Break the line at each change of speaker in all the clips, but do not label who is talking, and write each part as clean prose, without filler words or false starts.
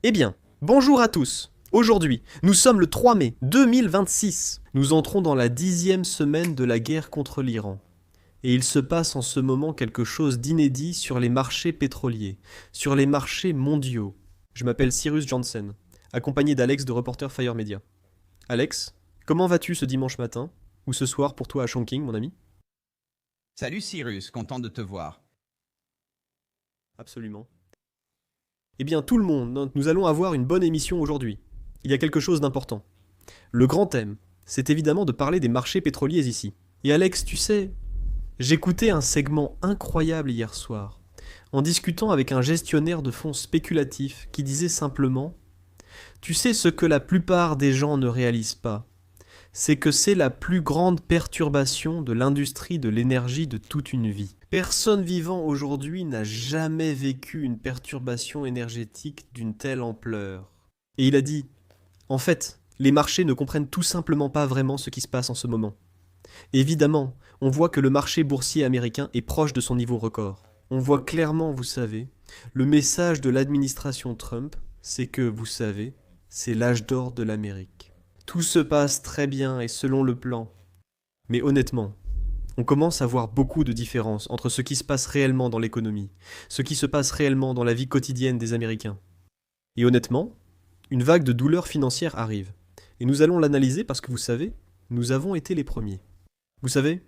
Eh bien, bonjour à tous. Aujourd'hui, nous sommes le 3 mai 2026. Nous entrons dans la 10e semaine de la guerre contre l'Iran. Et il se passe en ce moment quelque chose d'inédit sur les marchés pétroliers, sur les marchés mondiaux. Je m'appelle Cyrus Janssen, accompagné d'Alex de Reporter Fire Media. Alex, comment vas-tu ce dimanche matin? Ou ce soir pour toi à Chongqing, mon ami?
Salut Cyrus, content de te voir.
Absolument. Eh bien, tout le monde, nous allons avoir une bonne émission aujourd'hui. Il y a quelque chose d'important. Le grand thème, c'est évidemment de parler des marchés pétroliers ici. Et Alex, tu sais, j'écoutais un segment incroyable hier soir, en discutant avec un gestionnaire de fonds spéculatifs qui disait simplement: tu sais ce que la plupart des gens ne réalisent pas, c'est que c'est la plus grande perturbation de l'industrie de l'énergie de toute une vie. Personne vivant aujourd'hui n'a jamais vécu une perturbation énergétique d'une telle ampleur. Et il a dit: en fait, les marchés ne comprennent tout simplement pas vraiment ce qui se passe en ce moment. Évidemment, on voit que le marché boursier américain est proche de son niveau record. On voit clairement, vous savez, le message de l'administration Trump, c'est que, vous savez, c'est l'âge d'or de l'Amérique. Tout se passe très bien et selon le plan. Mais honnêtement, on commence à voir beaucoup de différences entre ce qui se passe réellement dans l'économie, ce qui se passe réellement dans la vie quotidienne des Américains. Et honnêtement, une vague de douleur financière arrive. Et nous allons l'analyser parce que vous savez, nous avons été les premiers. Vous savez,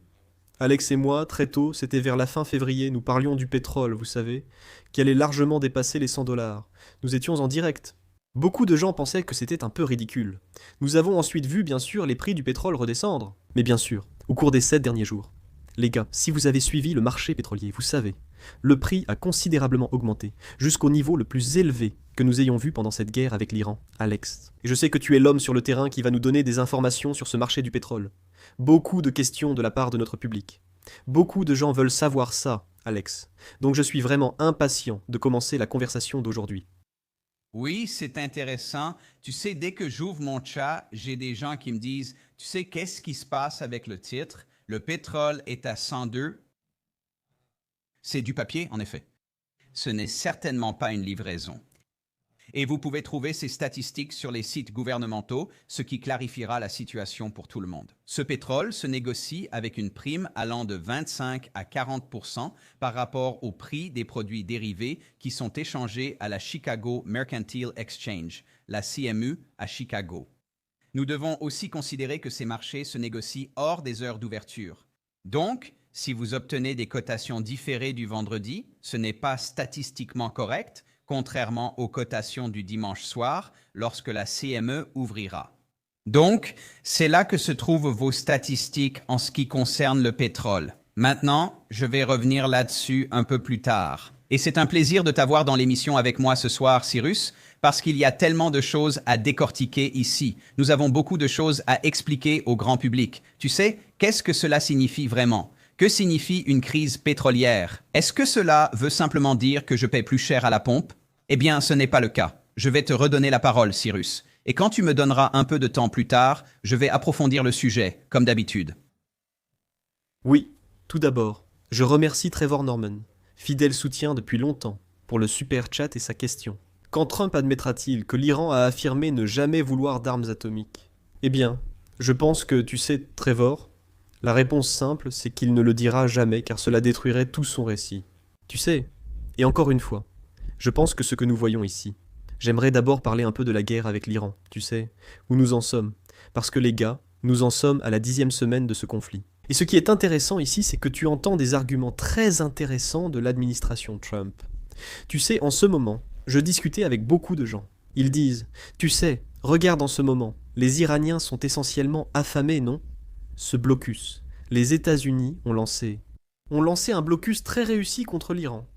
Alex et moi, très tôt, c'était vers la fin février, nous parlions du pétrole, vous savez, qui allait largement dépasser les 100 dollars. Nous étions en direct. Beaucoup de gens pensaient que c'était un peu ridicule. Nous avons ensuite vu, bien sûr, les prix du pétrole redescendre. Mais bien sûr, au cours des 7 derniers jours. Les gars, si vous avez suivi le marché pétrolier, vous savez, le prix a considérablement augmenté, jusqu'au niveau le plus élevé que nous ayons vu pendant cette guerre avec l'Iran, Alex. Et je sais que tu es l'homme sur le terrain qui va nous donner des informations sur ce marché du pétrole. Beaucoup de questions de la part de notre public. Beaucoup de gens veulent savoir ça, Alex. Donc je suis vraiment impatient de commencer la conversation d'aujourd'hui.
Oui, c'est intéressant. Tu sais, dès que j'ouvre mon chat, j'ai des gens qui me disent, tu sais, qu'est-ce qui se passe avec le titre? Le pétrole est à 102. C'est du papier, en effet. Ce n'est certainement pas une livraison. Et vous pouvez trouver ces statistiques sur les sites gouvernementaux, ce qui clarifiera la situation pour tout le monde. Ce pétrole se négocie avec une prime allant de 25 à 40% par rapport au prix des produits dérivés qui sont échangés à la Chicago Mercantile Exchange, la CME à Chicago. Nous devons aussi considérer que ces marchés se négocient hors des heures d'ouverture. Donc, si vous obtenez des cotations différées du vendredi, ce n'est pas statistiquement correct, contrairement aux cotations du dimanche soir lorsque la CME ouvrira. Donc, c'est là que se trouvent vos statistiques en ce qui concerne le pétrole. Maintenant, je vais revenir là-dessus un peu plus tard. Et c'est un plaisir de t'avoir dans l'émission avec moi ce soir, Cyrus, parce qu'il y a tellement de choses à décortiquer ici. Nous avons beaucoup de choses à expliquer au grand public. Tu sais, qu'est-ce que cela signifie vraiment? Que signifie une crise pétrolière? Est-ce que cela veut simplement dire que je paie plus cher à la pompe? Eh bien, ce n'est pas le cas. Je vais te redonner la parole, Cyrus. Et quand tu me donneras un peu de temps plus tard, je vais approfondir le sujet, comme d'habitude.
Oui, tout d'abord, je remercie Trevor Norman, fidèle soutien depuis longtemps, pour le super chat et sa question. Quand Trump admettra-t-il que l'Iran a affirmé ne jamais vouloir d'armes atomiques? Eh bien, je pense que, tu sais, Trevor, la réponse simple, c'est qu'il ne le dira jamais car cela détruirait tout son récit. Tu sais, et encore une fois, je pense que ce que nous voyons ici, j'aimerais d'abord parler un peu de la guerre avec l'Iran, tu sais, où nous en sommes, parce que les gars, nous en sommes à la 10e semaine de ce conflit. Et ce qui est intéressant ici, c'est que tu entends des arguments très intéressants de l'administration Trump. Tu sais, en ce moment, je discutais avec beaucoup de gens. Ils disent: tu sais, regarde en ce moment, les Iraniens sont essentiellement affamés, non? Ce blocus, les États-Unis ont lancé un blocus très réussi contre l'Iran.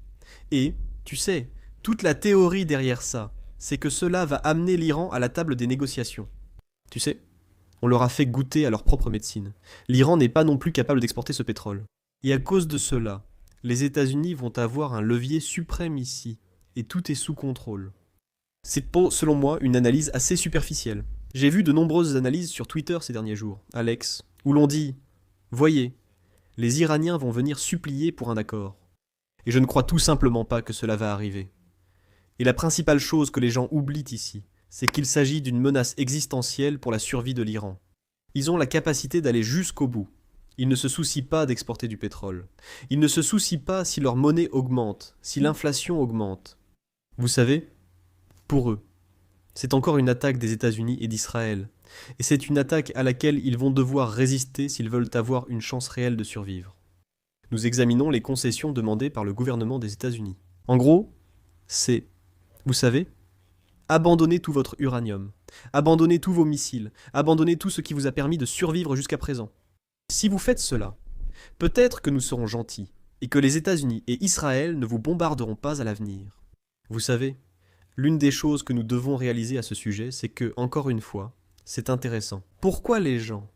Et, tu sais, toute la théorie derrière ça, c'est que cela va amener l'Iran à la table des négociations. Tu sais, on leur a fait goûter à leur propre médecine. L'Iran n'est pas non plus capable d'exporter ce pétrole. Et à cause de cela, les États-Unis vont avoir un levier suprême ici, et tout est sous contrôle. C'est selon moi une analyse assez superficielle. J'ai vu de nombreuses analyses sur Twitter ces derniers jours, Alex, où l'on dit: voyez, les Iraniens vont venir supplier pour un accord. Et je ne crois tout simplement pas que cela va arriver. Et la principale chose que les gens oublient ici, c'est qu'il s'agit d'une menace existentielle pour la survie de l'Iran. Ils ont la capacité d'aller jusqu'au bout. Ils ne se soucient pas d'exporter du pétrole. Ils ne se soucient pas si leur monnaie augmente, si l'inflation augmente. Vous savez, pour eux, c'est encore une attaque des États-Unis et d'Israël. Et c'est une attaque à laquelle ils vont devoir résister s'ils veulent avoir une chance réelle de survivre. Nous examinons les concessions demandées par le gouvernement des États-Unis. En gros, c'est, vous savez, abandonnez tout votre uranium, abandonnez tous vos missiles, abandonnez tout ce qui vous a permis de survivre jusqu'à présent. Si vous faites cela, peut-être que nous serons gentils et que les États-Unis et Israël ne vous bombarderont pas à l'avenir. Vous savez, l'une des choses que nous devons réaliser à ce sujet, c'est que, encore une fois, c'est intéressant. Pourquoi les gens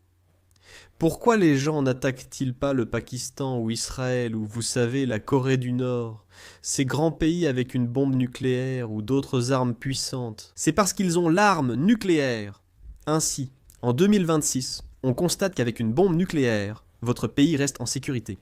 n'attaquent-ils pas le Pakistan ou Israël ou, vous savez, la Corée du Nord, ces grands pays avec une bombe nucléaire ou d'autres armes puissantes? C'est parce qu'ils ont l'arme nucléaire. Ainsi, en 2026, on constate qu'avec une bombe nucléaire, votre pays reste en sécurité.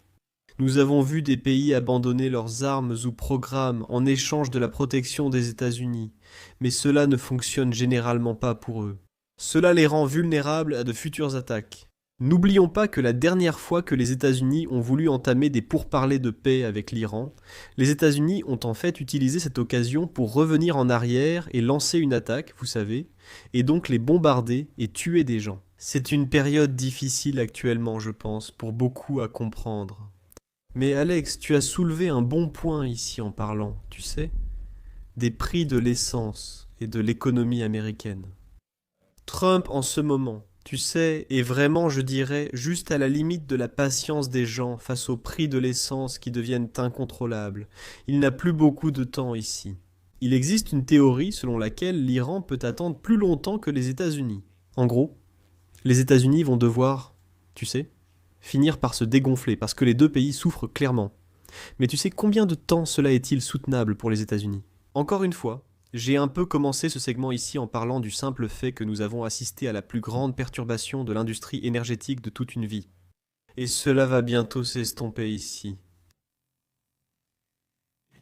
Nous avons vu des pays abandonner leurs armes ou programmes en échange de la protection des États-Unis, mais cela ne fonctionne généralement pas pour eux. Cela les rend vulnérables à de futures attaques. N'oublions pas que la dernière fois que les États-Unis ont voulu entamer des pourparlers de paix avec l'Iran, les États-Unis ont en fait utilisé cette occasion pour revenir en arrière et lancer une attaque, vous savez, et donc les bombarder et tuer des gens. C'est une période difficile actuellement, je pense, pour beaucoup à comprendre. Mais Alex, tu as soulevé un bon point ici en parlant, tu sais, des prix de l'essence et de l'économie américaine. Trump en ce moment, tu sais, est vraiment, je dirais, juste à la limite de la patience des gens face aux prix de l'essence qui deviennent incontrôlables. Il n'a plus beaucoup de temps ici. Il existe une théorie selon laquelle l'Iran peut attendre plus longtemps que les États-Unis. En gros, les États-Unis vont devoir, tu sais, finir par se dégonfler parce que les deux pays souffrent clairement. Mais tu sais combien de temps cela est-il soutenable pour les États-Unis? Encore une fois, j'ai un peu commencé ce segment ici en parlant du simple fait que nous avons assisté à la plus grande perturbation de l'industrie énergétique de toute une vie. Et cela va bientôt s'estomper ici.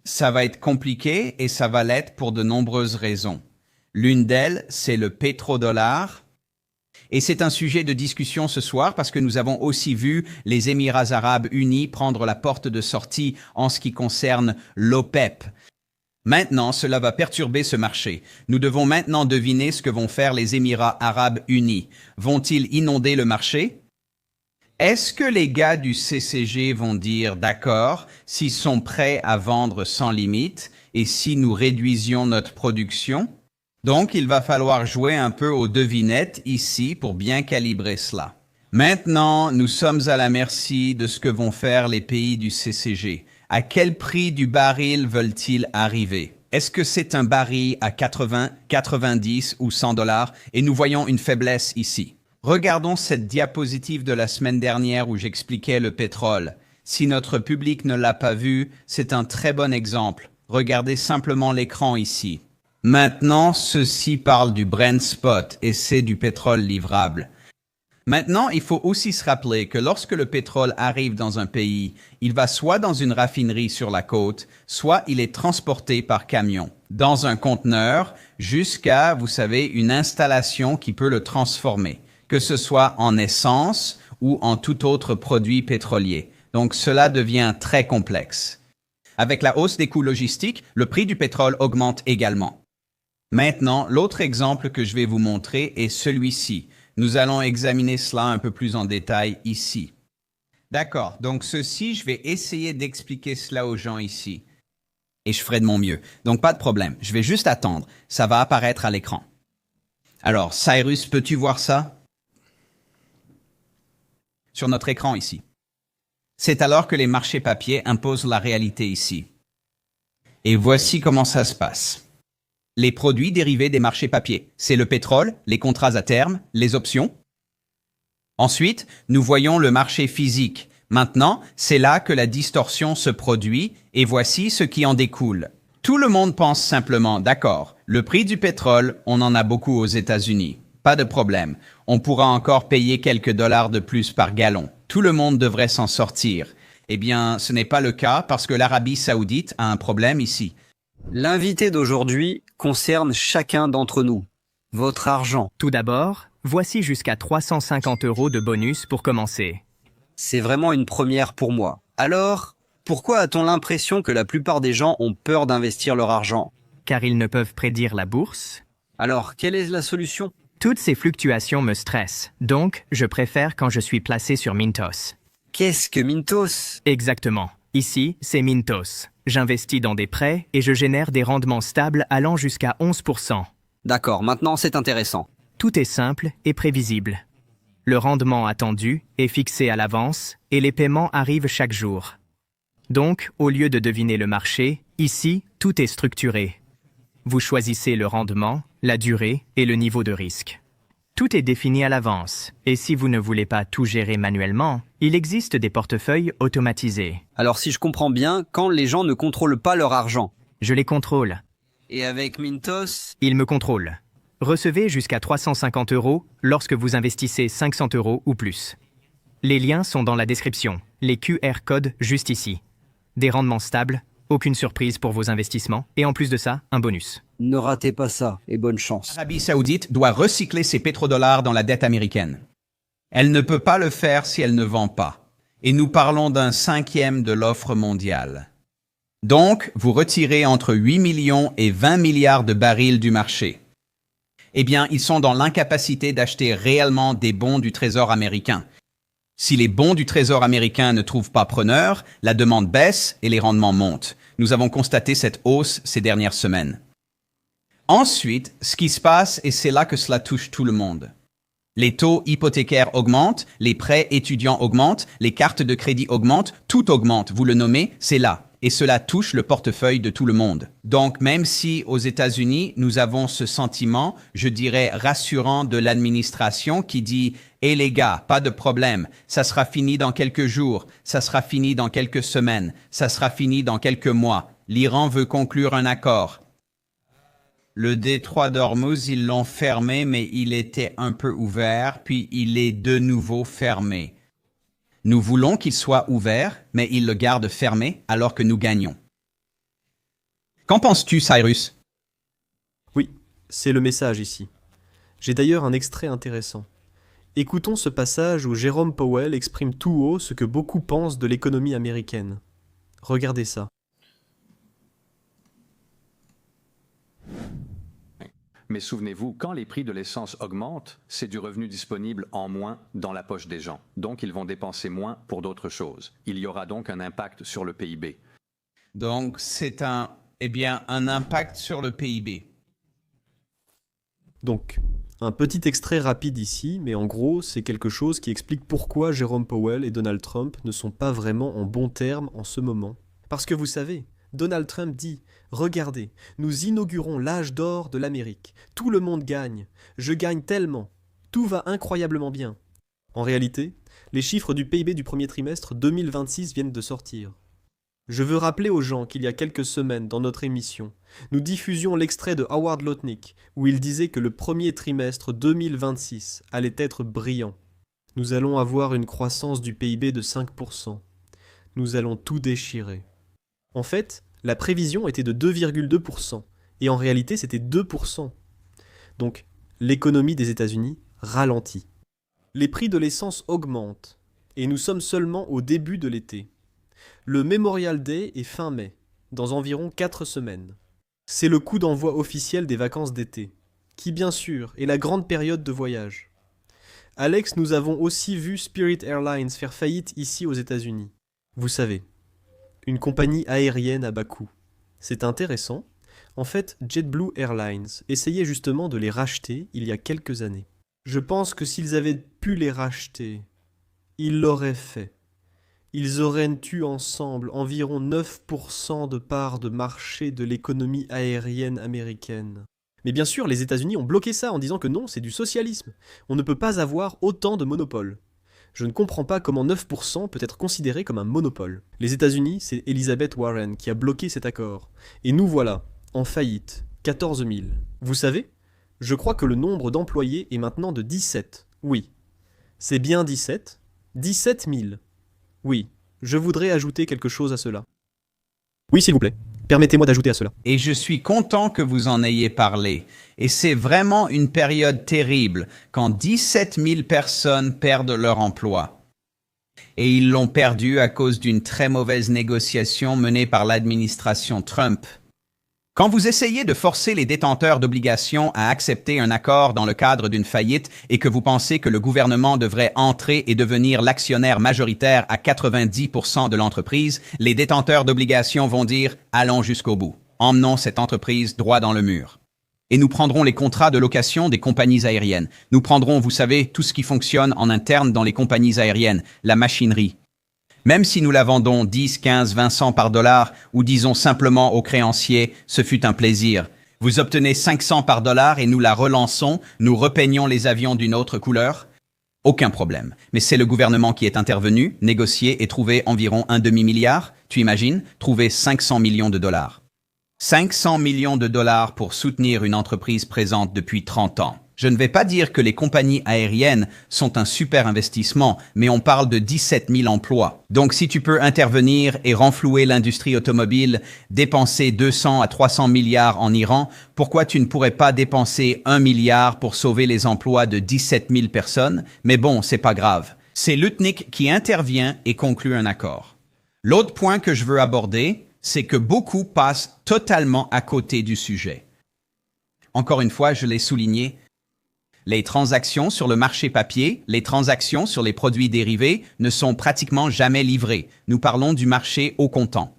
Ça va être compliqué et ça va l'être pour de nombreuses raisons. L'une d'elles, c'est le pétrodollar. Et c'est un sujet de discussion ce soir parce que nous avons aussi vu les Émirats arabes unis prendre la porte de sortie en ce qui concerne l'OPEP. Maintenant, cela va perturber ce marché. Nous devons maintenant deviner ce que vont faire les Émirats arabes unis. Vont-ils inonder le marché? Est-ce que les gars du CCG vont dire d'accord s'ils sont prêts à vendre sans limite et si nous réduisions notre production? Donc, il va falloir jouer un peu aux devinettes ici pour bien calibrer cela. Maintenant, nous sommes à la merci de ce que vont faire les pays du CCG. À quel prix du baril veulent-ils arriver? Est-ce que c'est un baril à 80, 90 ou 100 $? Et nous voyons une faiblesse ici. Regardons cette diapositive de la semaine dernière où j'expliquais le pétrole. Si notre public ne l'a pas vu, c'est un très bon exemple. Regardez simplement l'écran ici. Maintenant, ceci parle du Brent Spot et c'est du pétrole livrable. Maintenant, il faut aussi se rappeler que lorsque le pétrole arrive dans un pays, il va soit dans une raffinerie sur la côte, soit il est transporté par camion, dans un conteneur, jusqu'à, vous savez, une installation qui peut le transformer, que ce soit en essence ou en tout autre produit pétrolier. Donc cela devient très complexe. Avec la hausse des coûts logistiques, le prix du pétrole augmente également. Maintenant, l'autre exemple que je vais vous montrer est celui-ci. Nous allons examiner cela un peu plus en détail ici. D'accord, donc ceci, je vais essayer d'expliquer cela aux gens ici. Et je ferai de mon mieux. Donc pas de problème, je vais juste attendre. Ça va apparaître à l'écran. Alors, Cyrus, peux-tu voir ça? Sur notre écran ici. C'est alors que les marchés papier imposent la réalité ici. Et voici comment ça se passe. Les produits dérivés des marchés papier, c'est le pétrole, les contrats à terme, les options. Ensuite, nous voyons le marché physique. Maintenant, c'est là que la distorsion se produit et voici ce qui en découle. Tout le monde pense simplement, d'accord, le prix du pétrole, on en a beaucoup aux États-Unis. Pas de problème. On pourra encore payer quelques dollars de plus par gallon. Tout le monde devrait s'en sortir. Eh bien, ce n'est pas le cas parce que l'Arabie saoudite a un problème ici.
L'invité d'aujourd'hui concerne chacun d'entre nous. Votre argent,
Tout d'abord, voici jusqu'à 350 € de bonus pour commencer.
c'est vraiment une première pour moi. Alors, pourquoi a-t-on l'impression que la plupart des gens ont peur d'investir leur argent?
Car ils ne peuvent prédire la bourse.
Alors, quelle est la solution?
Toutes ces fluctuations me stressent, donc je préfère quand je suis placé sur Mintos.
Qu'est-ce que Mintos?
Exactement. Ici, c'est Mintos. J'investis dans des prêts et je génère des rendements stables allant jusqu'à 11%.
D'accord, maintenant c'est intéressant.
Tout est simple et prévisible. Le rendement attendu est fixé à l'avance et les paiements arrivent chaque jour. Donc, au lieu de deviner le marché, ici, tout est structuré. Vous choisissez le rendement, la durée et le niveau de risque. Tout est défini à l'avance, et si vous ne voulez pas tout gérer manuellement, il existe des portefeuilles automatisés.
Alors si je comprends bien, quand les gens ne contrôlent pas leur argent.
Je les contrôle.
Et avec Mintos?
Ils me contrôlent. Recevez jusqu'à 350 € lorsque vous investissez 500 € ou plus. Les liens sont dans la description, les QR codes juste ici. Des rendements stables, aucune surprise pour vos investissements, et en plus de ça, un bonus.
Ne ratez pas ça, et bonne chance.
L'Arabie Saoudite doit recycler ses pétrodollars dans la dette américaine. Elle ne peut pas le faire si elle ne vend pas. Et nous parlons d'un 5e de l'offre mondiale. Donc, vous retirez entre 8 millions et 20 milliards de barils du marché. Eh bien, ils sont dans l'incapacité d'acheter réellement des bons du Trésor américain. Si les bons du Trésor américain ne trouvent pas preneur, la demande baisse et les rendements montent. Nous avons constaté cette hausse ces dernières semaines. Ensuite, ce qui se passe, et c'est là que cela touche tout le monde. Les taux hypothécaires augmentent, les prêts étudiants augmentent, les cartes de crédit augmentent, tout augmente, vous le nommez, c'est là. Et cela touche le portefeuille de tout le monde. Donc, même si aux États-Unis, nous avons ce sentiment, je dirais rassurant de l'administration qui dit « Eh les gars, pas de problème, ça sera fini dans quelques jours, ça sera fini dans quelques semaines, ça sera fini dans quelques mois. L'Iran veut conclure un accord. » Le détroit d'Ormuz, ils l'ont fermé, mais il était un peu ouvert, puis il est de nouveau fermé. Nous voulons qu'il soit ouvert, mais il le garde fermé alors que nous gagnons. Qu'en penses-tu, Cyrus?
Oui, c'est le message ici. J'ai d'ailleurs un extrait intéressant. Écoutons ce passage où Jérôme Powell exprime tout haut ce que beaucoup pensent de l'économie américaine. Regardez ça.
Mais souvenez-vous, quand les prix de l'essence augmentent, c'est du revenu disponible en moins dans la poche des gens. Donc ils vont dépenser moins pour d'autres choses. Il y aura donc un impact sur le PIB.
Donc, c'est un impact sur le PIB.
Donc, un petit extrait rapide ici, mais en gros, c'est quelque chose qui explique pourquoi Jérôme Powell et Donald Trump ne sont pas vraiment en bons termes en ce moment. Parce que vous savez, Donald Trump dit « Regardez, nous inaugurons l'âge d'or de l'Amérique. Tout le monde gagne. Je gagne tellement. Tout va incroyablement bien. » En réalité, les chiffres du PIB du premier trimestre 2026 viennent de sortir. Je veux rappeler aux gens qu'il y a quelques semaines, dans notre émission, nous diffusions l'extrait de Howard Lutnick, où il disait que le premier trimestre 2026 allait être brillant. Nous allons avoir une croissance du PIB de 5%. Nous allons tout déchirer. En fait, la prévision était de 2,2%, et en réalité c'était 2%. Donc, l'économie des États-Unis ralentit. Les prix de l'essence augmentent, et nous sommes seulement au début de l'été. Le Memorial Day est fin mai, dans environ 4 semaines. C'est le coup d'envoi officiel des vacances d'été, qui bien sûr est la grande période de voyage. Alex, nous avons aussi vu Spirit Airlines faire faillite ici aux États-Unis. Vous savez, une compagnie aérienne à bas coût. C'est intéressant. En fait, JetBlue Airlines essayait justement de les racheter il y a quelques années. Je pense que s'ils avaient pu les racheter, ils l'auraient fait. Ils auraient eu ensemble environ 9% de part de marché de l'économie aérienne américaine. Mais bien sûr, les États-Unis ont bloqué ça en disant que non, c'est du socialisme. On ne peut pas avoir autant de monopoles. Je ne comprends pas comment 9% peut être considéré comme un monopole. Les États-Unis, c'est Elizabeth Warren qui a bloqué cet accord. Et nous voilà, en faillite, 14 000. Vous savez, je crois que le nombre d'employés est maintenant de 17. Oui, c'est bien 17. 17 000. Oui, je voudrais ajouter quelque chose à cela. Oui, s'il vous plaît. Permettez-moi d'ajouter à cela.
Et je suis content que vous en ayez parlé. Et c'est vraiment une période terrible quand 17 000 personnes perdent leur emploi. Et ils l'ont perdu à cause d'une très mauvaise négociation menée par l'administration Trump. Quand vous essayez de forcer les détenteurs d'obligations à accepter un accord dans le cadre d'une faillite et que vous pensez que le gouvernement devrait entrer et devenir l'actionnaire majoritaire à 90% de l'entreprise, les détenteurs d'obligations vont dire « allons jusqu'au bout, emmenons cette entreprise droit dans le mur ». Et nous prendrons les contrats de location des compagnies aériennes. Nous prendrons, vous savez, tout ce qui fonctionne en interne dans les compagnies aériennes, la machinerie. Même si nous la vendons 10, 15, 20 cents par dollar ou disons simplement aux créanciers, ce fut un plaisir. Vous obtenez 500 par dollar et nous la relançons, nous repeignons les avions d'une autre couleur. Aucun problème. Mais c'est le gouvernement qui est intervenu, négocié et trouvé environ un demi-milliard. Tu imagines, trouver 500 millions de dollars. 500 millions de dollars pour soutenir une entreprise présente depuis 30 ans. Je ne vais pas dire que les compagnies aériennes sont un super investissement, mais on parle de 17 000 emplois. Donc si tu peux intervenir et renflouer l'industrie automobile, dépenser 200 à 300 milliards en Iran, pourquoi tu ne pourrais pas dépenser 1 milliard pour sauver les emplois de 17 000 personnes? Mais bon, c'est pas grave. C'est Lutnick qui intervient et conclut un accord. L'autre point que je veux aborder, c'est que beaucoup passent totalement à côté du sujet. Encore une fois, je l'ai souligné, les transactions sur le marché papier, les transactions sur les produits dérivés ne sont pratiquement jamais livrées. Nous parlons du marché au comptant.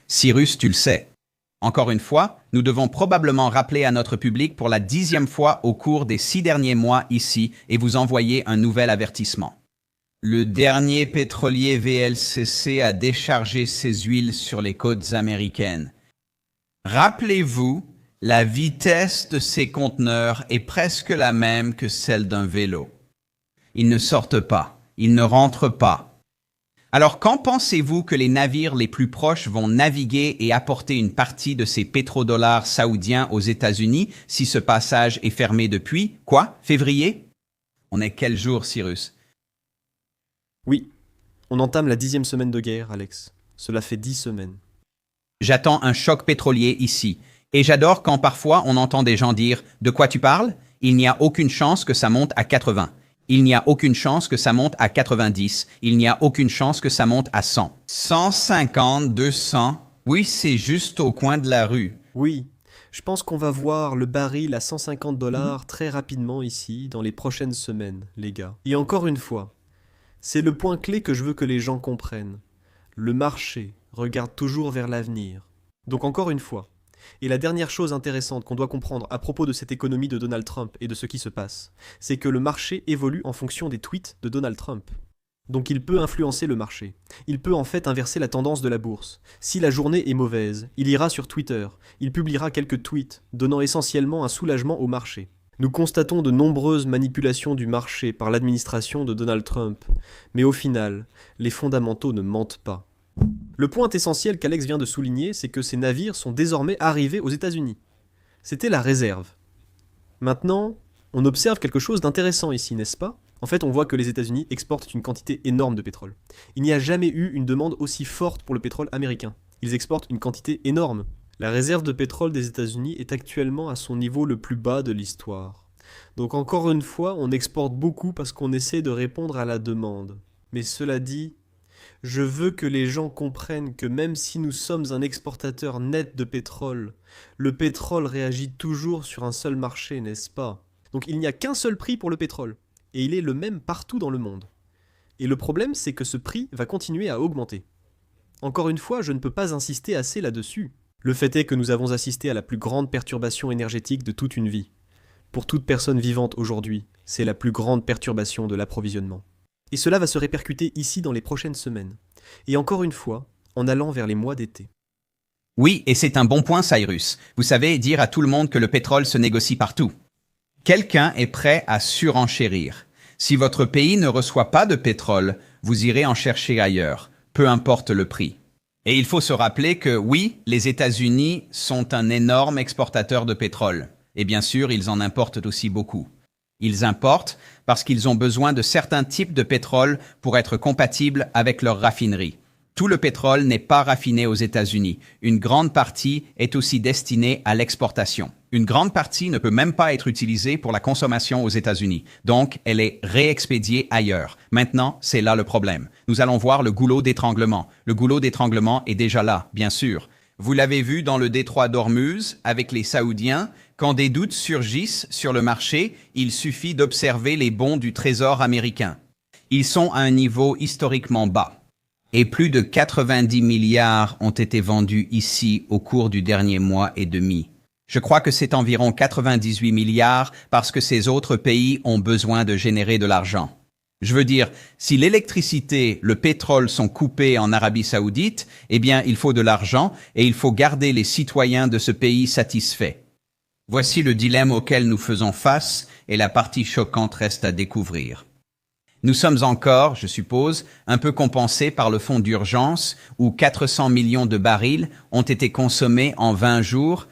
Cyrus, tu le sais. Encore une fois, nous devons probablement rappeler à notre public pour la 10e fois au cours des 6 derniers mois ici et vous envoyer un nouvel avertissement. Le dernier pétrolier VLCC a déchargé ses huiles sur les côtes américaines. Rappelez-vous, la vitesse de ces conteneurs est presque la même que celle d'un vélo. Ils ne sortent pas, ils ne rentrent pas. Alors quand pensez-vous que les navires les plus proches vont naviguer et apporter une partie de ces pétrodollars saoudiens aux États-Unis si ce passage est fermé depuis, quoi, février? On est quel jour, Cyrus?
Oui, on entame la 10e semaine de guerre, Alex. Cela fait 10 semaines.
J'attends un choc pétrolier ici. Et j'adore quand parfois on entend des gens dire « De quoi tu parles? Il n'y a aucune chance que ça monte à 80. Il n'y a aucune chance que ça monte à 90. Il n'y a aucune chance que ça monte à 100. 150, 200. Oui, c'est juste au coin de la rue. »
Oui, je pense qu'on va voir le baril à 150 $ très rapidement ici, dans les prochaines semaines, les gars. Et encore une fois, c'est le point clé que je veux que les gens comprennent. Le marché regarde toujours vers l'avenir. Donc encore une fois, et la dernière chose intéressante qu'on doit comprendre à propos de cette économie de Donald Trump et de ce qui se passe, c'est que le marché évolue en fonction des tweets de Donald Trump. Donc il peut influencer le marché. Il peut en fait inverser la tendance de la bourse. Si la journée est mauvaise, il ira sur Twitter, il publiera quelques tweets, donnant essentiellement un soulagement au marché. Nous constatons de nombreuses manipulations du marché par l'administration de Donald Trump, mais au final, les fondamentaux ne mentent pas. Le point essentiel qu'Alex vient de souligner, c'est que ces navires sont désormais arrivés aux États-Unis. C'était la réserve. Maintenant, on observe quelque chose d'intéressant ici, n'est-ce pas? En fait, on voit que les États-Unis exportent une quantité énorme de pétrole. Il n'y a jamais eu une demande aussi forte pour le pétrole américain. Ils exportent une quantité énorme. La réserve de pétrole des États-Unis est actuellement à son niveau le plus bas de l'histoire. Donc encore une fois, on exporte beaucoup parce qu'on essaie de répondre à la demande. Mais cela dit, je veux que les gens comprennent que même si nous sommes un exportateur net de pétrole, le pétrole réagit toujours sur un seul marché, n'est-ce pas? Donc il n'y a qu'un seul prix pour le pétrole, et il est le même partout dans le monde. Et le problème, c'est que ce prix va continuer à augmenter. Encore une fois, je ne peux pas insister assez là-dessus. Le fait est que nous avons assisté à la plus grande perturbation énergétique de toute une vie. Pour toute personne vivante aujourd'hui, c'est la plus grande perturbation de l'approvisionnement. Et cela va se répercuter ici dans les prochaines semaines. Et encore une fois, en allant vers les mois d'été.
Oui, et c'est un bon point, Cyrus. Vous savez, dire à tout le monde que le pétrole se négocie partout. Quelqu'un est prêt à surenchérir. Si votre pays ne reçoit pas de pétrole, vous irez en chercher ailleurs, peu importe le prix. Et il faut se rappeler que oui, les États-Unis sont un énorme exportateur de pétrole. Et bien sûr, ils en importent aussi beaucoup. Ils importent parce qu'ils ont besoin de certains types de pétrole pour être compatibles avec leurs raffineries. Tout le pétrole n'est pas raffiné aux États-Unis. Une grande partie est aussi destinée à l'exportation. Une grande partie ne peut même pas être utilisée pour la consommation aux États-Unis. Donc, elle est réexpédiée ailleurs. Maintenant, c'est là le problème. Nous allons voir le goulot d'étranglement. Le goulot d'étranglement est déjà là, bien sûr. Vous l'avez vu dans le détroit d'Ormuz avec les Saoudiens. Quand des doutes surgissent sur le marché, il suffit d'observer les bons du Trésor américain. Ils sont à un niveau historiquement bas. Et plus de 90 milliards ont été vendus ici au cours du dernier mois et demi. Je crois que c'est environ 98 milliards parce que ces autres pays ont besoin de générer de l'argent. Je veux dire, si l'électricité, le pétrole sont coupés en Arabie Saoudite, eh bien, il faut de l'argent et il faut garder les citoyens de ce pays satisfaits. Voici le dilemme auquel nous faisons face et la partie choquante reste à découvrir. Nous sommes encore, je suppose, un peu compensés par le fonds d'urgence où 400 millions de barils ont été consommés en 20 jours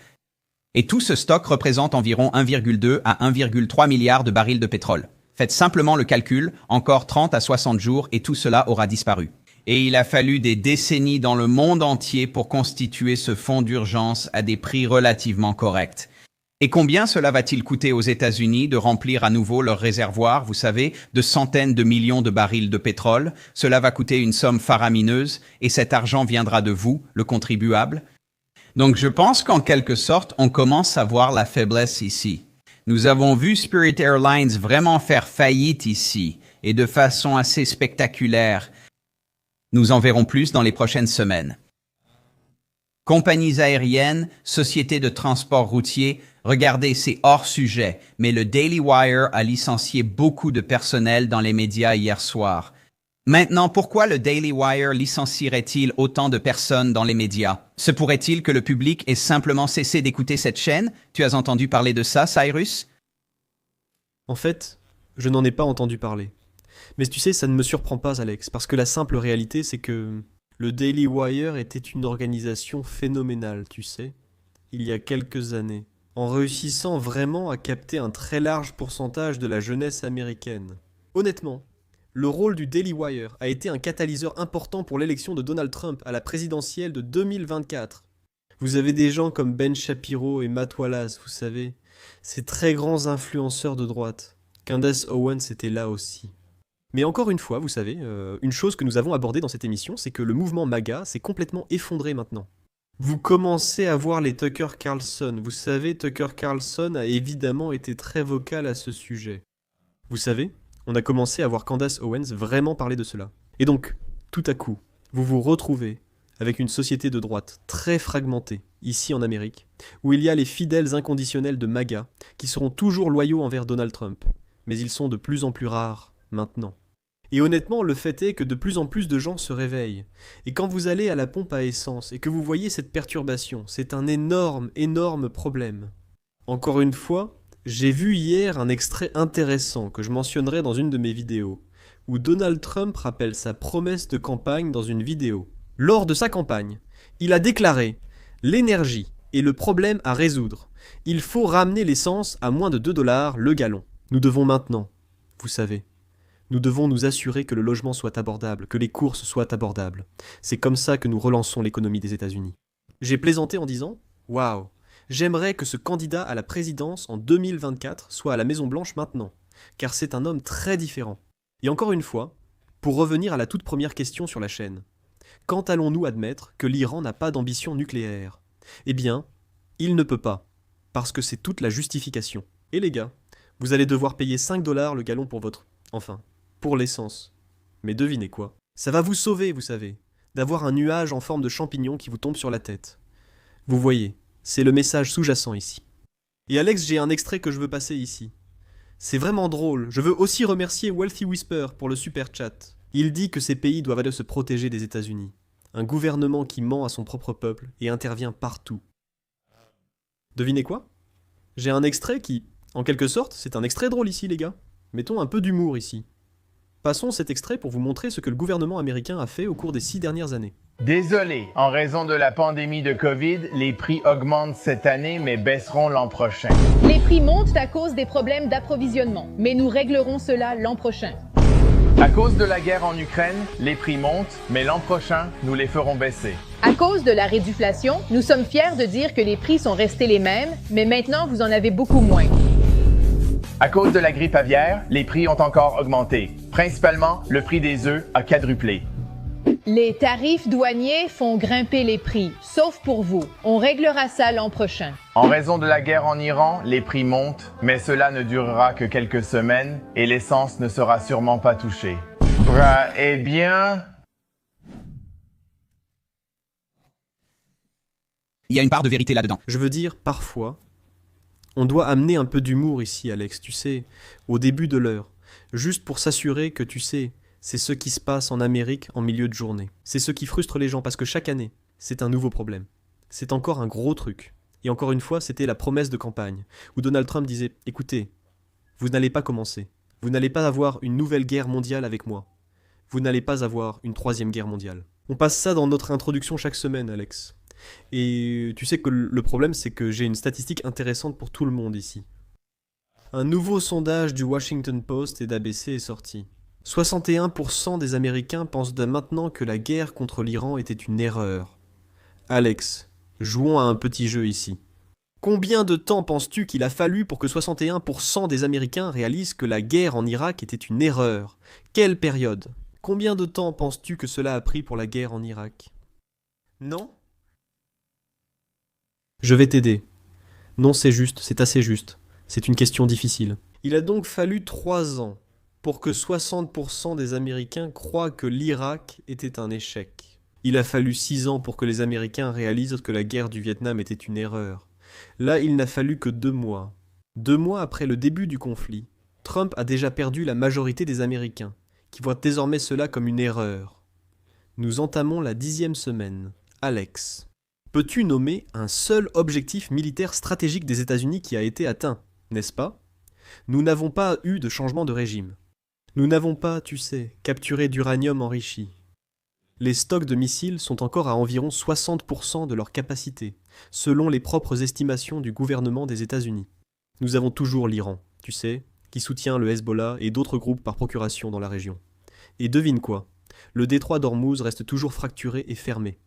et tout ce stock représente environ 1,2 à 1,3 milliard de barils de pétrole. Faites simplement le calcul, encore 30 à 60 jours et tout cela aura disparu. Et il a fallu des décennies dans le monde entier pour constituer ce fonds d'urgence à des prix relativement corrects. Et combien cela va-t-il coûter aux États-Unis de remplir à nouveau leurs réservoirs, vous savez, de centaines de millions de barils de pétrole? Cela va coûter une somme faramineuse et cet argent viendra de vous, le contribuable. Donc je pense qu'en quelque sorte, on commence à voir la faiblesse ici. Nous avons vu Spirit Airlines vraiment faire faillite ici, et de façon assez spectaculaire. Nous en verrons plus dans les prochaines semaines. Compagnies aériennes, sociétés de transport routier, regardez, c'est hors sujet, mais le Daily Wire a licencié beaucoup de personnel dans les médias hier soir. Maintenant, pourquoi le Daily Wire licencierait-il autant de personnes dans les médias? Se pourrait-il que le public ait simplement cessé d'écouter cette chaîne? Tu as entendu parler de ça, Cyrus?
En fait, je n'en ai pas entendu parler. Mais tu sais, ça ne me surprend pas, Alex, parce que la simple réalité, c'est que le Daily Wire était une organisation phénoménale, tu sais, il y a quelques années, en réussissant vraiment à capter un très large pourcentage de la jeunesse américaine. Honnêtement, le rôle du Daily Wire a été un catalyseur important pour l'élection de Donald Trump à la présidentielle de 2024. Vous avez des gens comme Ben Shapiro et Matt Wallace, vous savez, ces très grands influenceurs de droite. Candace Owens était là aussi. Mais encore une fois, vous savez, une chose que nous avons abordée dans cette émission, c'est que le mouvement MAGA s'est complètement effondré maintenant. Vous commencez à voir les Tucker Carlson. Vous savez, Tucker Carlson a évidemment été très vocal à ce sujet. Vous savez, on a commencé à voir Candace Owens vraiment parler de cela. Et donc, tout à coup, vous vous retrouvez avec une société de droite très fragmentée, ici en Amérique, où il y a les fidèles inconditionnels de MAGA, qui seront toujours loyaux envers Donald Trump. Mais ils sont de plus en plus rares, maintenant. Et honnêtement, le fait est que de plus en plus de gens se réveillent. Et quand vous allez à la pompe à essence et que vous voyez cette perturbation, c'est un énorme, énorme problème. Encore une fois, j'ai vu hier un extrait intéressant que je mentionnerai dans une de mes vidéos, où Donald Trump rappelle sa promesse de campagne dans une vidéo. Lors de sa campagne, il a déclaré « L'énergie est le problème à résoudre. Il faut ramener l'essence à moins de 2 $ le gallon. Nous devons maintenant, vous savez, nous devons nous assurer que le logement soit abordable, que les courses soient abordables. C'est comme ça que nous relançons l'économie des États-Unis. » J'ai plaisanté en disant « Waouh, j'aimerais que ce candidat à la présidence en 2024 soit à la Maison-Blanche maintenant, car c'est un homme très différent. » Et encore une fois, pour revenir à la toute première question sur la chaîne, quand allons-nous admettre que l'Iran n'a pas d'ambition nucléaire? Eh bien, il ne peut pas, parce que c'est toute la justification. Et les gars, vous allez devoir payer 5 $ le gallon pour votre... Enfin, pour l'essence. Mais devinez quoi? Ça va vous sauver, vous savez, d'avoir un nuage en forme de champignon qui vous tombe sur la tête. Vous voyez, c'est le message sous-jacent ici. Et Alex, j'ai un extrait que je veux passer ici. C'est vraiment drôle. Je veux aussi remercier Wealthy Whisper pour le super chat. Il dit que ces pays doivent aller se protéger des États-Unis. Un gouvernement qui ment à son propre peuple et intervient partout. Devinez quoi? J'ai un extrait qui, en quelque sorte, c'est un extrait drôle ici, les gars. Mettons un peu d'humour ici. Passons cet extrait pour vous montrer ce que le gouvernement américain a fait au cours des 6 dernières années.
Désolé, en raison de la pandémie de COVID, les prix augmentent cette année mais baisseront l'an prochain.
Les prix montent à cause des problèmes d'approvisionnement, mais nous réglerons cela l'an prochain.
À cause de la guerre en Ukraine, les prix montent, mais l'an prochain, nous les ferons baisser.
À cause de la réduflation, nous sommes fiers de dire que les prix sont restés les mêmes, mais maintenant vous en avez beaucoup moins.
À cause de la grippe aviaire, les prix ont encore augmenté. Principalement, le prix des œufs a quadruplé.
Les tarifs douaniers font grimper les prix, sauf pour vous. On réglera ça l'an prochain.
En raison de la guerre en Iran, les prix montent, mais cela ne durera que quelques semaines et l'essence ne sera sûrement pas touchée. Eh bien...
Il y a une part de vérité là-dedans.
Je veux dire, parfois, on doit amener un peu d'humour ici, Alex, tu sais, au début de l'heure, juste pour s'assurer que, tu sais, c'est ce qui se passe en Amérique en milieu de journée. C'est ce qui frustre les gens, parce que chaque année, c'est un nouveau problème. C'est encore un gros truc. Et encore une fois, c'était la promesse de campagne, où Donald Trump disait « Écoutez, vous n'allez pas commencer. Vous n'allez pas avoir une nouvelle guerre mondiale avec moi. Vous n'allez pas avoir une troisième guerre mondiale. » On passe ça dans notre introduction chaque semaine, Alex. Et tu sais que le problème, c'est que j'ai une statistique intéressante pour tout le monde ici. Un nouveau sondage du Washington Post et d'ABC est sorti. 61% des Américains pensent dès maintenant que la guerre contre l'Iran était une erreur. Alex, jouons à un petit jeu ici. Combien de temps penses-tu qu'il a fallu pour que 61% des Américains réalisent que la guerre en Irak était une erreur? Quelle période? Combien de temps penses-tu que cela a pris pour la guerre en Irak? Non? Je vais t'aider. Non, c'est juste, c'est assez juste. C'est une question difficile. Il a donc fallu 3 ans pour que 60% des Américains croient que l'Irak était un échec. Il a fallu 6 ans pour que les Américains réalisent que la guerre du Vietnam était une erreur. Là, il n'a fallu que 2 mois. 2 mois après le début du conflit, Trump a déjà perdu la majorité des Américains, qui voient désormais cela comme une erreur. Nous entamons la 10e semaine. Alex, peux-tu nommer un seul objectif militaire stratégique des États-Unis qui a été atteint, n'est-ce pas? Nous n'avons pas eu de changement de régime. Nous n'avons pas, tu sais, capturé d'uranium enrichi. Les stocks de missiles sont encore à environ 60% de leur capacité, selon les propres estimations du gouvernement des États-Unis. Nous avons toujours l'Iran, tu sais, qui soutient le Hezbollah et d'autres groupes par procuration dans la région. Et devine quoi? Le détroit d'Ormuz reste toujours fracturé et fermé.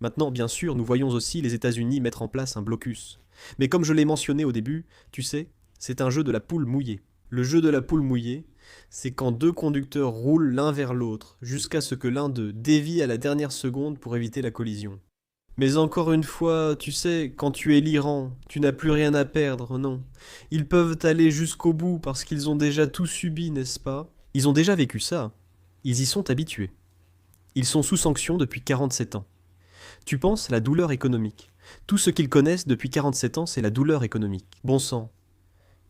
Maintenant, bien sûr, nous voyons aussi les États-Unis mettre en place un blocus. Mais comme je l'ai mentionné au début, tu sais, c'est un jeu de la poule mouillée. Le jeu de la poule mouillée, c'est quand 2 conducteurs roulent l'un vers l'autre, jusqu'à ce que l'un d'eux dévie à la dernière seconde pour éviter la collision. Mais encore une fois, tu sais, quand tu es l'Iran, tu n'as plus rien à perdre, non. Ils peuvent aller jusqu'au bout parce qu'ils ont déjà tout subi, n'est-ce pas? Ils ont déjà vécu ça. Ils y sont habitués. Ils sont sous sanction depuis 47 ans. Tu penses la douleur économique. Tout ce qu'ils connaissent depuis 47 ans, c'est la douleur économique. Bon sang.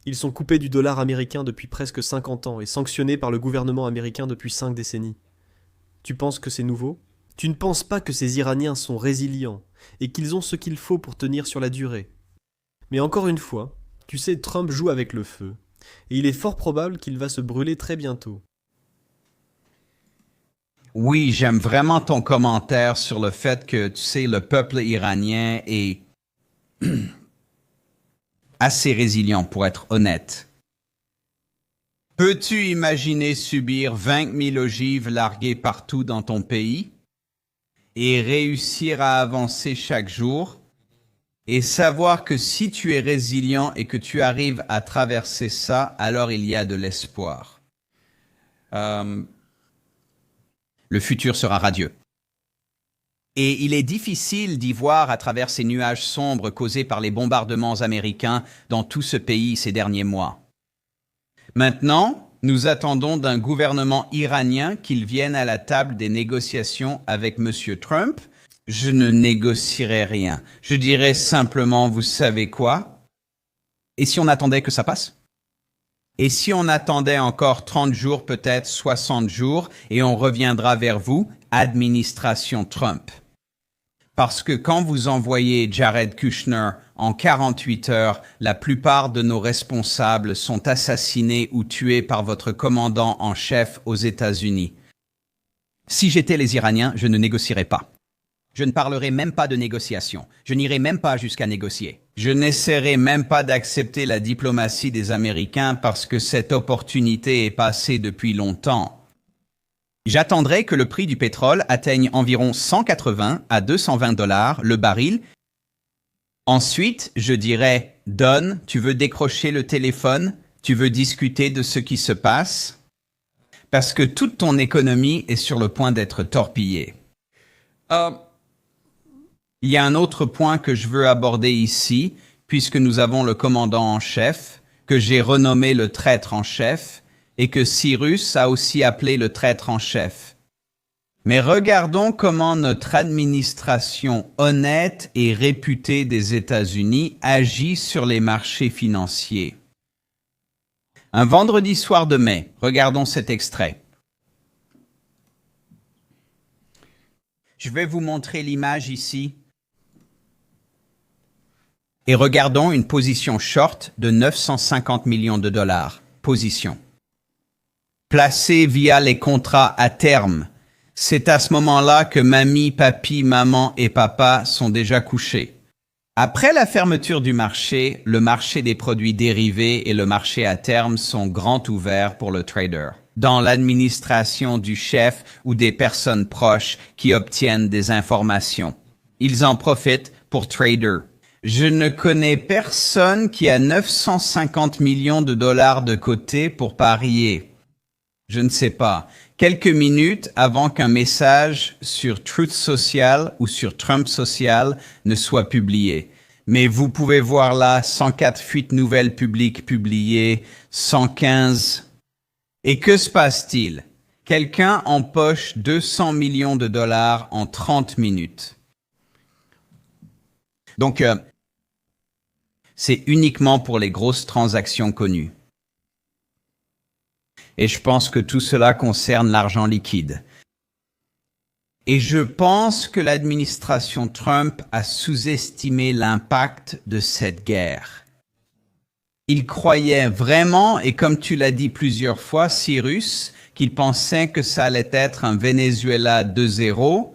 Ils sont coupés du dollar américain depuis presque 50 ans et sanctionnés par le gouvernement américain depuis 5 décennies. Tu penses que c'est nouveau? Tu ne penses pas que ces Iraniens sont résilients et qu'ils ont ce qu'il faut pour tenir sur la durée? Mais encore une fois, tu sais, Trump joue avec le feu et il est fort probable qu'il va se brûler très bientôt.
Oui, j'aime vraiment ton commentaire sur le fait que, tu sais, le peuple iranien est assez résilient, pour être honnête. Peux-tu imaginer subir 20 000 ogives larguées partout dans ton pays et réussir à avancer chaque jour et savoir que si tu es résilient et que tu arrives à traverser ça, alors il y a de l'espoir. Le futur sera radieux. Et il est difficile d'y voir à travers ces nuages sombres causés par les bombardements américains dans tout ce pays ces derniers mois. Maintenant, nous attendons d'un gouvernement iranien qu'il vienne à la table des négociations avec M. Trump. Je ne négocierai rien. Je dirais simplement, vous savez quoi? Et si on attendait que ça passe? Et si on attendait encore 30 jours, peut-être 60 jours, et on reviendra vers vous, administration Trump. Parce que quand vous envoyez Jared Kushner en 48 heures, la plupart de nos responsables sont assassinés ou tués par votre commandant en chef aux États-Unis. Si j'étais les Iraniens, je ne négocierais pas. Je ne parlerai même pas de négociation. Je n'irai même pas jusqu'à négocier. Je n'essaierai même pas d'accepter la diplomatie des Américains parce que cette opportunité est passée depuis longtemps. J'attendrai que le prix du pétrole atteigne environ 180 à 220 dollars le baril. Ensuite, je dirai, Don, tu veux décrocher le téléphone? Tu veux discuter de ce qui se passe? Parce que toute ton économie est sur le point d'être torpillée. Il y a un autre point que je veux aborder ici, puisque nous avons le commandant en chef, que j'ai renommé le traître en chef, et que Cyrus a aussi appelé le traître en chef. Mais regardons comment notre administration honnête et réputée des États-Unis agit sur les marchés financiers. Un vendredi soir de mai, regardons cet extrait. Je vais vous montrer l'image ici. Et regardons une position short de 950 millions de dollars. Position. Placée via les contrats à terme. C'est à ce moment-là que mamie, papy, maman et papa sont déjà couchés. Après la fermeture du marché, le marché des produits dérivés et le marché à terme sont grands ouverts pour le trader. Dans l'administration du chef ou des personnes proches qui obtiennent des informations. Ils en profitent pour trader. Je ne connais personne qui a 950 millions de dollars de côté pour parier. Je ne sais pas, quelques minutes avant qu'un message sur Truth Social ou sur Trump Social ne soit publié. Mais vous pouvez voir là 104 fuites nouvelles publiques publiées, 115. Et que se passe-t-il? Quelqu'un empoche 200 millions de dollars en 30 minutes. Donc, c'est uniquement pour les grosses transactions connues. Et je pense que tout cela concerne l'argent liquide. Et je pense que l'administration Trump a sous-estimé l'impact de cette guerre. Il croyait vraiment, et comme tu l'as dit plusieurs fois, Cyrus, qu'il pensait que ça allait être un Venezuela 2.0.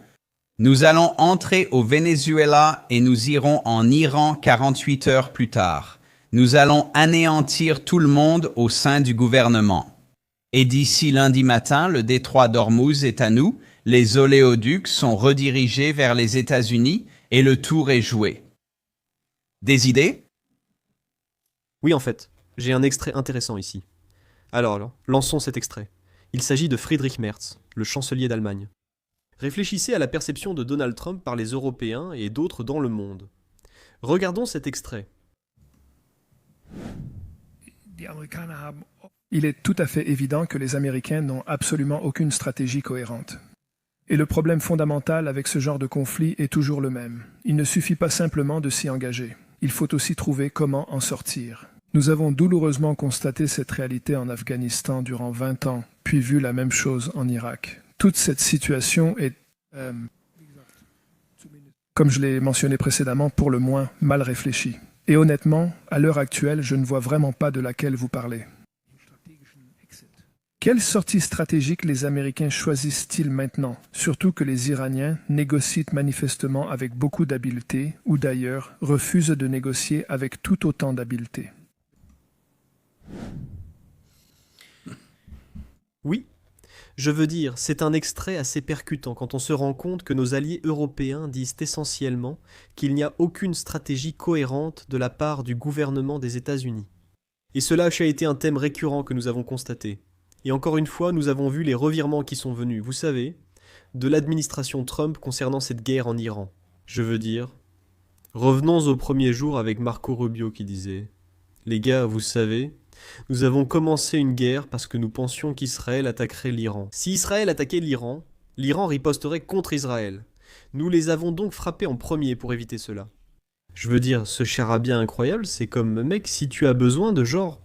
Nous allons entrer au Venezuela et nous irons en Iran 48 heures plus tard. Nous allons anéantir tout le monde au sein du gouvernement. Et d'ici lundi matin, le détroit d'Ormuz est à nous, les oléoducs sont redirigés vers les États-Unis et le tour est joué. Des idées?
Oui, en fait, j'ai un extrait intéressant ici. Alors, lançons cet extrait. Il s'agit de Friedrich Merz, le chancelier d'Allemagne. Réfléchissez à la perception de Donald Trump par les Européens et d'autres dans le monde. Regardons cet extrait.
Il est tout à fait évident que les Américains n'ont absolument aucune stratégie cohérente. Et le problème fondamental avec ce genre de conflit est toujours le même. Il ne suffit pas simplement de s'y engager. Il faut aussi trouver comment en sortir. Nous avons douloureusement constaté cette réalité en Afghanistan durant 20 ans, puis vu la même chose en Irak. Toute cette situation est, comme je l'ai mentionné précédemment, pour le moins mal réfléchie. Et honnêtement, à l'heure actuelle, je ne vois vraiment pas de laquelle vous parlez. Quelle sortie stratégique les Américains choisissent-ils maintenant, surtout que les Iraniens négocient manifestement avec beaucoup d'habileté, ou d'ailleurs refusent de négocier avec tout autant d'habileté?
Oui, je veux dire, c'est un extrait assez percutant quand on se rend compte que nos alliés européens disent essentiellement qu'il n'y a aucune stratégie cohérente de la part du gouvernement des États-Unis. Et cela a été un thème récurrent que nous avons constaté. Et encore une fois, nous avons vu les revirements qui sont venus, vous savez, de l'administration Trump concernant cette guerre en Iran. Je veux dire, revenons au premier jour avec Marco Rubio qui disait « Les gars, vous savez, nous avons commencé une guerre parce que nous pensions qu'Israël attaquerait l'Iran. Si Israël attaquait l'Iran, l'Iran riposterait contre Israël. Nous les avons donc frappés en premier pour éviter cela. » Je veux dire, ce charabia incroyable, c'est comme, mec, si tu as besoin de genre,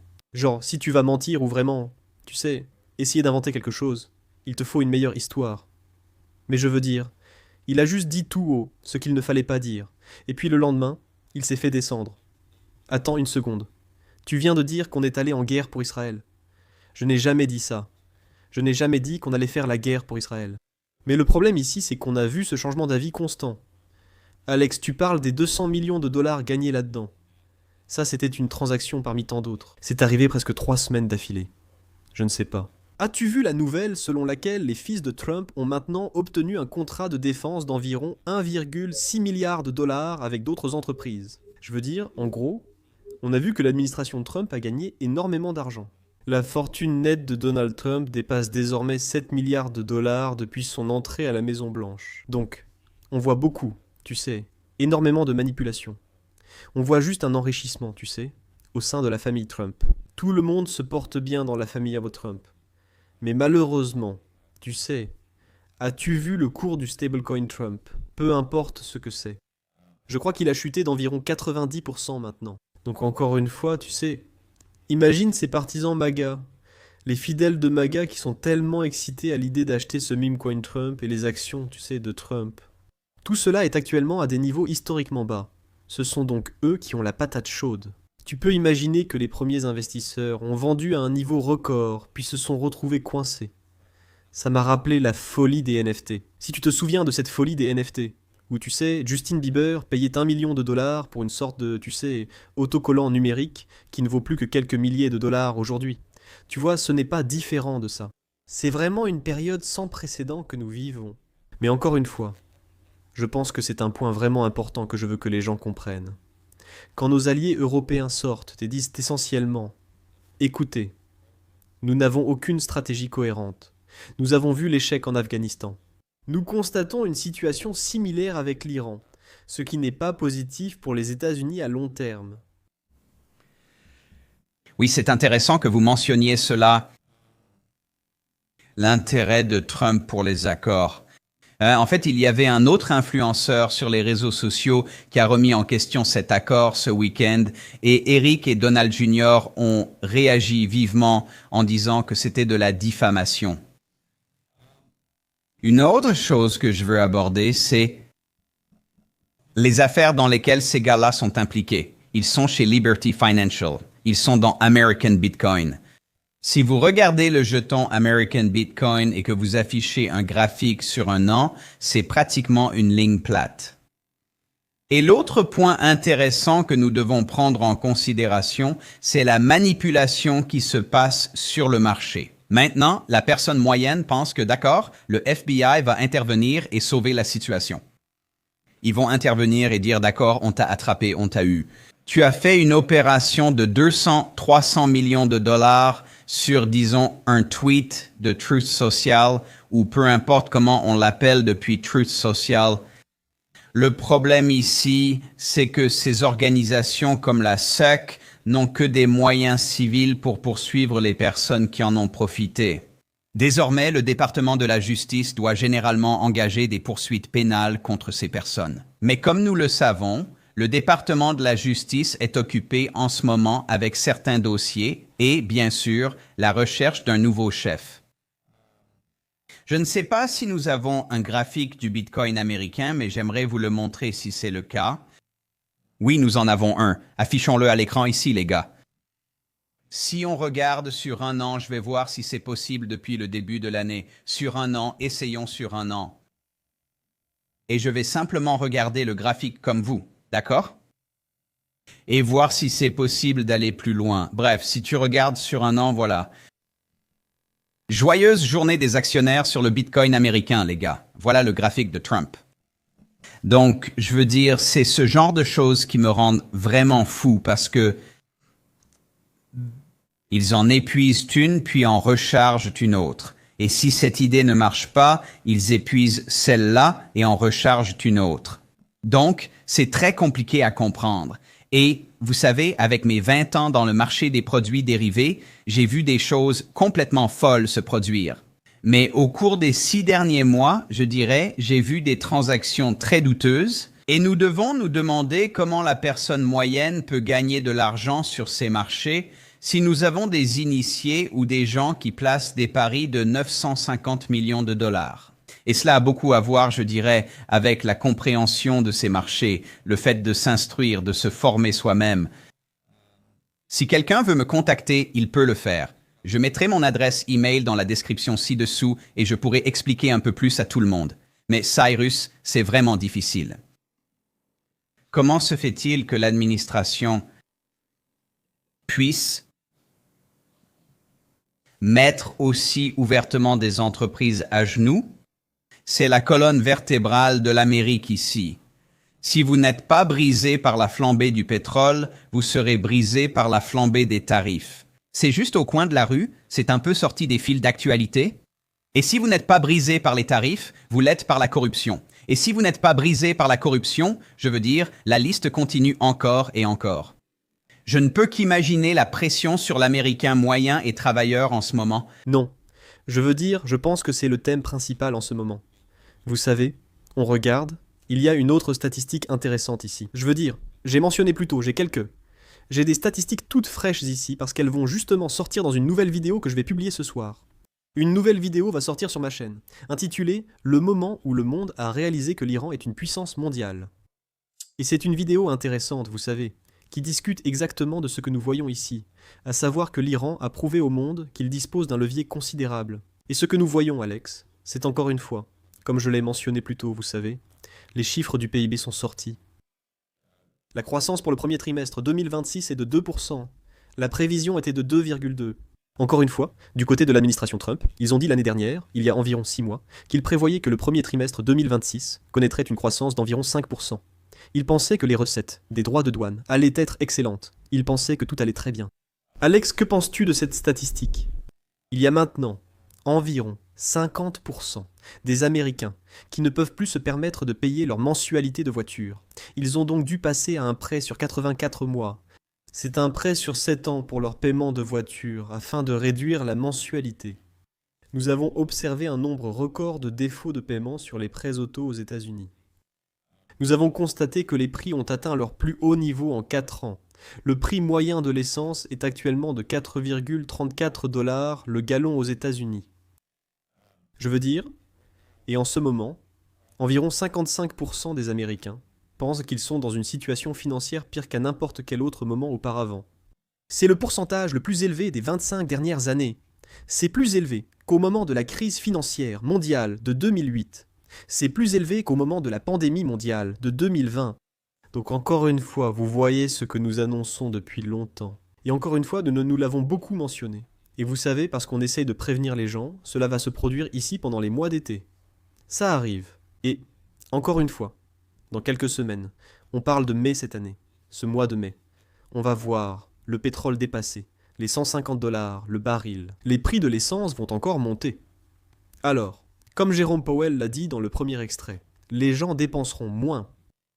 si tu vas mentir ou vraiment... Tu sais, essayer d'inventer quelque chose, il te faut une meilleure histoire. Mais je veux dire, il a juste dit tout haut ce qu'il ne fallait pas dire, et puis le lendemain, il s'est fait descendre. Attends une seconde. Tu viens de dire qu'on est allé en guerre pour Israël. Je n'ai jamais dit ça. Je n'ai jamais dit qu'on allait faire la guerre pour Israël. Mais le problème ici, c'est qu'on a vu ce changement d'avis constant. Alex, tu parles des 200 millions de dollars gagnés là-dedans. Ça, c'était une transaction parmi tant d'autres. C'est arrivé presque 3 semaines d'affilée. Je ne sais pas. As-tu vu la nouvelle selon laquelle les fils de Trump ont maintenant obtenu un contrat de défense d'environ 1,6 milliard de dollars avec d'autres entreprises? Je veux dire, en gros, on a vu que l'administration Trump a gagné énormément d'argent. La fortune nette de Donald Trump dépasse désormais 7 milliards de dollars depuis son entrée à la Maison-Blanche. Donc, on voit beaucoup, tu sais, énormément de manipulation. On voit juste un enrichissement, tu sais, au sein de la famille Trump. Tout le monde se porte bien dans la famille Trump. Mais malheureusement, tu sais, as-tu vu le cours du stablecoin Trump? Peu importe ce que c'est. Je crois qu'il a chuté d'environ 90% maintenant. Donc encore une fois, tu sais, imagine ces partisans MAGA, les fidèles de MAGA qui sont tellement excités à l'idée d'acheter ce meme coin Trump et les actions, tu sais, de Trump. Tout cela est actuellement à des niveaux historiquement bas. Ce sont donc eux qui ont la patate chaude. Tu peux imaginer que les premiers investisseurs ont vendu à un niveau record, puis se sont retrouvés coincés. Ça m'a rappelé la folie des NFT. Si tu te souviens de cette folie des NFT, où tu sais, Justin Bieber payait 1 million de dollars pour une sorte de, tu sais, autocollant numérique qui ne vaut plus que quelques milliers de dollars aujourd'hui. Tu vois, ce n'est pas différent de ça. C'est vraiment une période sans précédent que nous vivons. Mais encore une fois, je pense que c'est un point vraiment important que je veux que les gens comprennent. Quand nos alliés européens sortent et disent essentiellement « Écoutez, nous n'avons aucune stratégie cohérente. Nous avons vu l'échec en Afghanistan. Nous constatons une situation similaire avec l'Iran, ce qui n'est pas positif pour les États-Unis à long terme. »
Oui, c'est intéressant que vous mentionniez cela, l'intérêt de Trump pour les accords. En fait, il y avait un autre influenceur sur les réseaux sociaux qui a remis en question cet accord ce week-end et Eric et Donald Jr. ont réagi vivement en disant que c'était de la diffamation. Une autre chose que je veux aborder, c'est les affaires dans lesquelles ces gars-là sont impliqués. Ils sont chez Liberty Financial. Ils sont dans American Bitcoin. Si vous regardez le jeton American Bitcoin et que vous affichez un graphique sur un an, c'est pratiquement une ligne plate. Et l'autre point intéressant que nous devons prendre en considération, c'est la manipulation qui se passe sur le marché. Maintenant, la personne moyenne pense que d'accord, le FBI va intervenir et sauver la situation. Ils vont intervenir et dire d'accord, on t'a attrapé, on t'a eu. Tu as fait une opération de 200-300 millions de dollars sur, disons, un tweet de Truth Social ou peu importe comment on l'appelle depuis Truth Social. Le problème ici, c'est que ces organisations comme la SEC n'ont que des moyens civils pour poursuivre les personnes qui en ont profité. Désormais, le département de la justice doit généralement engager des poursuites pénales contre ces personnes. Mais comme nous le savons, le département de la justice est occupé en ce moment avec certains dossiers et, bien sûr, la recherche d'un nouveau chef. Je ne sais pas si nous avons un graphique du Bitcoin américain, mais j'aimerais vous le montrer si c'est le cas. Oui, nous en avons un. Affichons-le à l'écran ici, les gars. Si on regarde sur un an, je vais voir si c'est possible depuis le début de l'année. Sur un an, essayons sur un an. Et je vais simplement regarder le graphique comme vous. D'accord? Et voir si c'est possible d'aller plus loin. Bref, si tu regardes sur un an, voilà. Joyeuse journée des actionnaires sur le Bitcoin américain, les gars. Voilà le graphique de Trump. Donc, je veux dire, c'est ce genre de choses qui me rendent vraiment fou parce que ils en épuisent une puis en rechargent une autre. Et si cette idée ne marche pas, ils épuisent celle-là et en rechargent une autre. Donc, c'est très compliqué à comprendre. Et vous savez, avec mes 20 ans dans le marché des produits dérivés, j'ai vu des choses complètement folles se produire. Mais au cours des 6 derniers mois, je dirais, j'ai vu des transactions très douteuses et nous devons nous demander comment la personne moyenne peut gagner de l'argent sur ces marchés si nous avons des initiés ou des gens qui placent des paris de 950 millions de dollars. Et cela a beaucoup à voir, je dirais, avec la compréhension de ces marchés, le fait de s'instruire, de se former soi-même. Si quelqu'un veut me contacter, il peut le faire. Je mettrai mon adresse email dans la description ci-dessous et je pourrai expliquer un peu plus à tout le monde. Mais Cyrus, c'est vraiment difficile. Comment se fait-il que l'administration puisse mettre aussi ouvertement des entreprises à genoux. C'est la colonne vertébrale de l'Amérique ici. Si vous n'êtes pas brisé par la flambée du pétrole, vous serez brisé par la flambée des tarifs. C'est juste au coin de la rue, c'est un peu sorti des fils d'actualité. Et si vous n'êtes pas brisé par les tarifs, vous l'êtes par la corruption. Et si vous n'êtes pas brisé par la corruption, je veux dire, la liste continue encore et encore. Je ne peux qu'imaginer la pression sur l'Américain moyen et travailleur en ce moment.
Non. Je veux dire, je pense que c'est le thème principal en ce moment. Vous savez, on regarde, il y a une autre statistique intéressante ici. Je veux dire, j'ai mentionné plus tôt, j'ai des statistiques toutes fraîches ici parce qu'elles vont justement sortir dans une nouvelle vidéo que je vais publier ce soir. Une nouvelle vidéo va sortir sur ma chaîne, intitulée « Le moment où le monde a réalisé que l'Iran est une puissance mondiale ». Et c'est une vidéo intéressante, vous savez, qui discute exactement de ce que nous voyons ici, à savoir que l'Iran a prouvé au monde qu'il dispose d'un levier considérable. Et ce que nous voyons, Alex, c'est encore une fois, comme je l'ai mentionné plus tôt, vous savez, les chiffres du PIB sont sortis. La croissance pour le premier trimestre 2026 est de 2%. La prévision était de 2,2%. Encore une fois, du côté de l'administration Trump, ils ont dit l'année dernière, il y a environ 6 mois, qu'ils prévoyaient que le premier trimestre 2026 connaîtrait une croissance d'environ 5%. Ils pensaient que les recettes, des droits de douane, allaient être excellentes. Ils pensaient que tout allait très bien. Alex, que penses-tu de cette statistique? Il y a maintenant environ 50% des Américains qui ne peuvent plus se permettre de payer leur mensualité de voiture. Ils ont donc dû passer à un prêt sur 84 mois. C'est un prêt sur 7 ans pour leur paiement de voiture afin de réduire la mensualité. Nous avons observé un nombre record de défauts de paiement sur les prêts auto aux États-Unis. Nous avons constaté que les prix ont atteint leur plus haut niveau en 4 ans. Le prix moyen de l'essence est actuellement de 4,34 $ le gallon aux États-Unis. Je veux dire, et en ce moment, environ 55% des Américains pensent qu'ils sont dans une situation financière pire qu'à n'importe quel autre moment auparavant. C'est le pourcentage le plus élevé des 25 dernières années. C'est plus élevé qu'au moment de la crise financière mondiale de 2008. C'est plus élevé qu'au moment de la pandémie mondiale de 2020. Donc encore une fois, vous voyez ce que nous annonçons depuis longtemps. Et encore une fois, nous l'avons beaucoup mentionné. Et vous savez, parce qu'on essaye de prévenir les gens, cela va se produire ici pendant les mois d'été. Ça arrive. Et, encore une fois, dans quelques semaines, on parle de mai cette année, ce mois de mai. On va voir le pétrole dépasser, les 150 $, le baril. Les prix de l'essence vont encore monter. Alors, comme Jérôme Powell l'a dit dans le premier extrait, les gens dépenseront moins.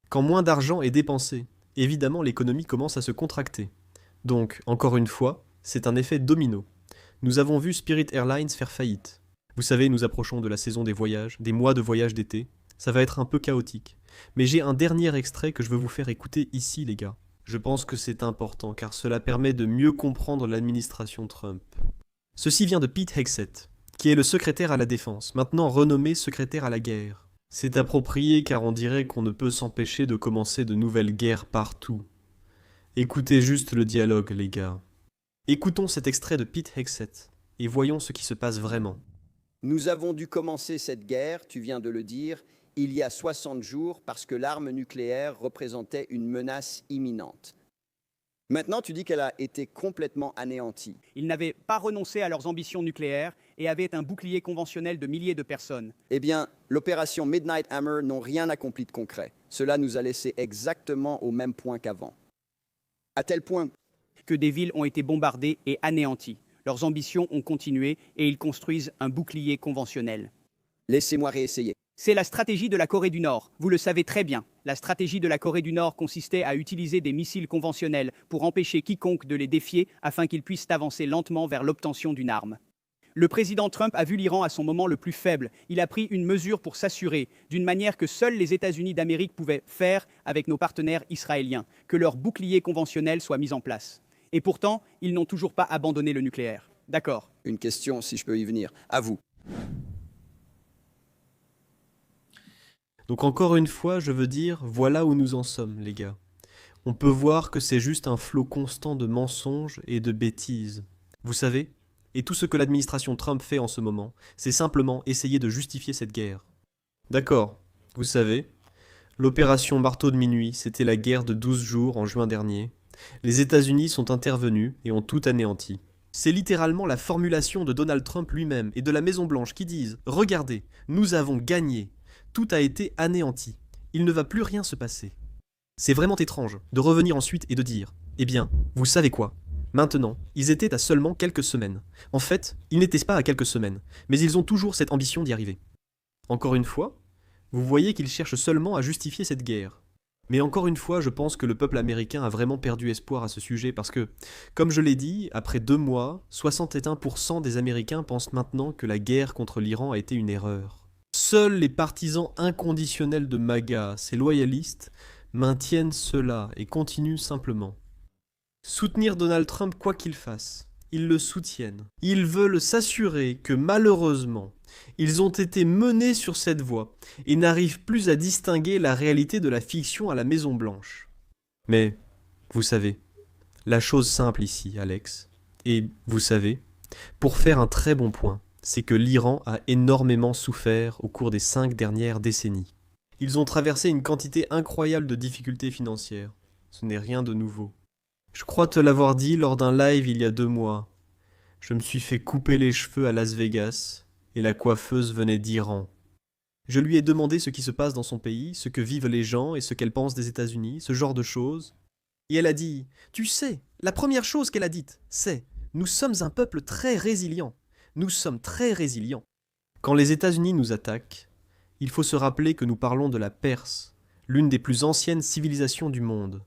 Quand moins d'argent est dépensé, évidemment l'économie commence à se contracter. Donc, encore une fois, c'est un effet domino. Nous avons vu Spirit Airlines faire faillite. Vous savez, nous approchons de la saison des voyages, des mois de voyage d'été. Ça va être un peu chaotique. Mais j'ai un dernier extrait que je veux vous faire écouter ici, les gars. Je pense que c'est important, car cela permet de mieux comprendre l'administration Trump. Ceci vient de Pete Hegseth, qui est le secrétaire à la défense, maintenant renommé secrétaire à la guerre. C'est approprié car on dirait qu'on ne peut s'empêcher de commencer de nouvelles guerres partout. Écoutez juste le dialogue, les gars. Écoutons cet extrait de Pete Hegseth, et voyons ce qui se passe vraiment.
Nous avons dû commencer cette guerre, tu viens de le dire, il y a 60 jours parce que l'arme nucléaire représentait une menace imminente. Maintenant, tu dis qu'elle a été complètement anéantie.
Ils n'avaient pas renoncé à leurs ambitions nucléaires et avaient un bouclier conventionnel de milliers de personnes.
Eh bien, l'opération Midnight Hammer n'ont rien accompli de concret. Cela nous a laissé exactement au même point qu'avant. À tel point
que des villes ont été bombardées et anéanties. Leurs ambitions ont continué et ils construisent un bouclier conventionnel.
Laissez-moi réessayer.
C'est la stratégie de la Corée du Nord. Vous le savez très bien. La stratégie de la Corée du Nord consistait à utiliser des missiles conventionnels pour empêcher quiconque de les défier afin qu'ils puissent avancer lentement vers l'obtention d'une arme. Le président Trump a vu l'Iran à son moment le plus faible. Il a pris une mesure pour s'assurer, d'une manière que seuls les États-Unis d'Amérique pouvaient faire avec nos partenaires israéliens, que leur bouclier conventionnel soit mis en place. Et pourtant, ils n'ont toujours pas abandonné le nucléaire. D'accord.
Une question, si je peux y venir. À vous.
Donc encore une fois, je veux dire, voilà où nous en sommes, les gars. On peut voir que c'est juste un flot constant de mensonges et de bêtises. Vous savez, et tout ce que l'administration Trump fait en ce moment, c'est simplement essayer de justifier cette guerre. D'accord, vous savez, l'opération Marteau de minuit, c'était la guerre de 12 jours en juin dernier. Les États-Unis sont intervenus et ont tout anéanti. C'est littéralement la formulation de Donald Trump lui-même et de la Maison-Blanche qui disent « Regardez, nous avons gagné. Tout a été anéanti. Il ne va plus rien se passer. » C'est vraiment étrange de revenir ensuite et de dire « Eh bien, vous savez quoi ? Maintenant, ils étaient à seulement quelques semaines. En fait, ils n'étaient pas à quelques semaines, mais ils ont toujours cette ambition d'y arriver. » Encore une fois, vous voyez qu'ils cherchent seulement à justifier cette guerre. Mais encore une fois, je pense que le peuple américain a vraiment perdu espoir à ce sujet parce que, comme je l'ai dit, après 2 mois, 61% des Américains pensent maintenant que la guerre contre l'Iran a été une erreur. Seuls les partisans inconditionnels de MAGA, ces loyalistes, maintiennent cela et continuent simplement. Soutenir Donald Trump quoi qu'il fasse, ils le soutiennent. Ils veulent s'assurer que malheureusement, ils ont été menés sur cette voie et n'arrivent plus à distinguer la réalité de la fiction à la Maison-Blanche. Mais, vous savez, la chose simple ici, Alex, et vous savez, pour faire un très bon point, c'est que l'Iran a énormément souffert au cours des 5 dernières décennies. Ils ont traversé une quantité incroyable de difficultés financières. Ce n'est rien de nouveau. Je crois te l'avoir dit lors d'un live il y a 2 mois. Je me suis fait couper les cheveux à Las Vegas et la coiffeuse venait d'Iran. Je lui ai demandé ce qui se passe dans son pays, ce que vivent les gens et ce qu'elle pense des États-Unis, ce genre de choses. Et elle a dit, tu sais, la première chose qu'elle a dite, c'est « Nous sommes un peuple très résilient. Nous sommes très résilients. » Quand les États-Unis nous attaquent, il faut se rappeler que nous parlons de la Perse, l'une des plus anciennes civilisations du monde.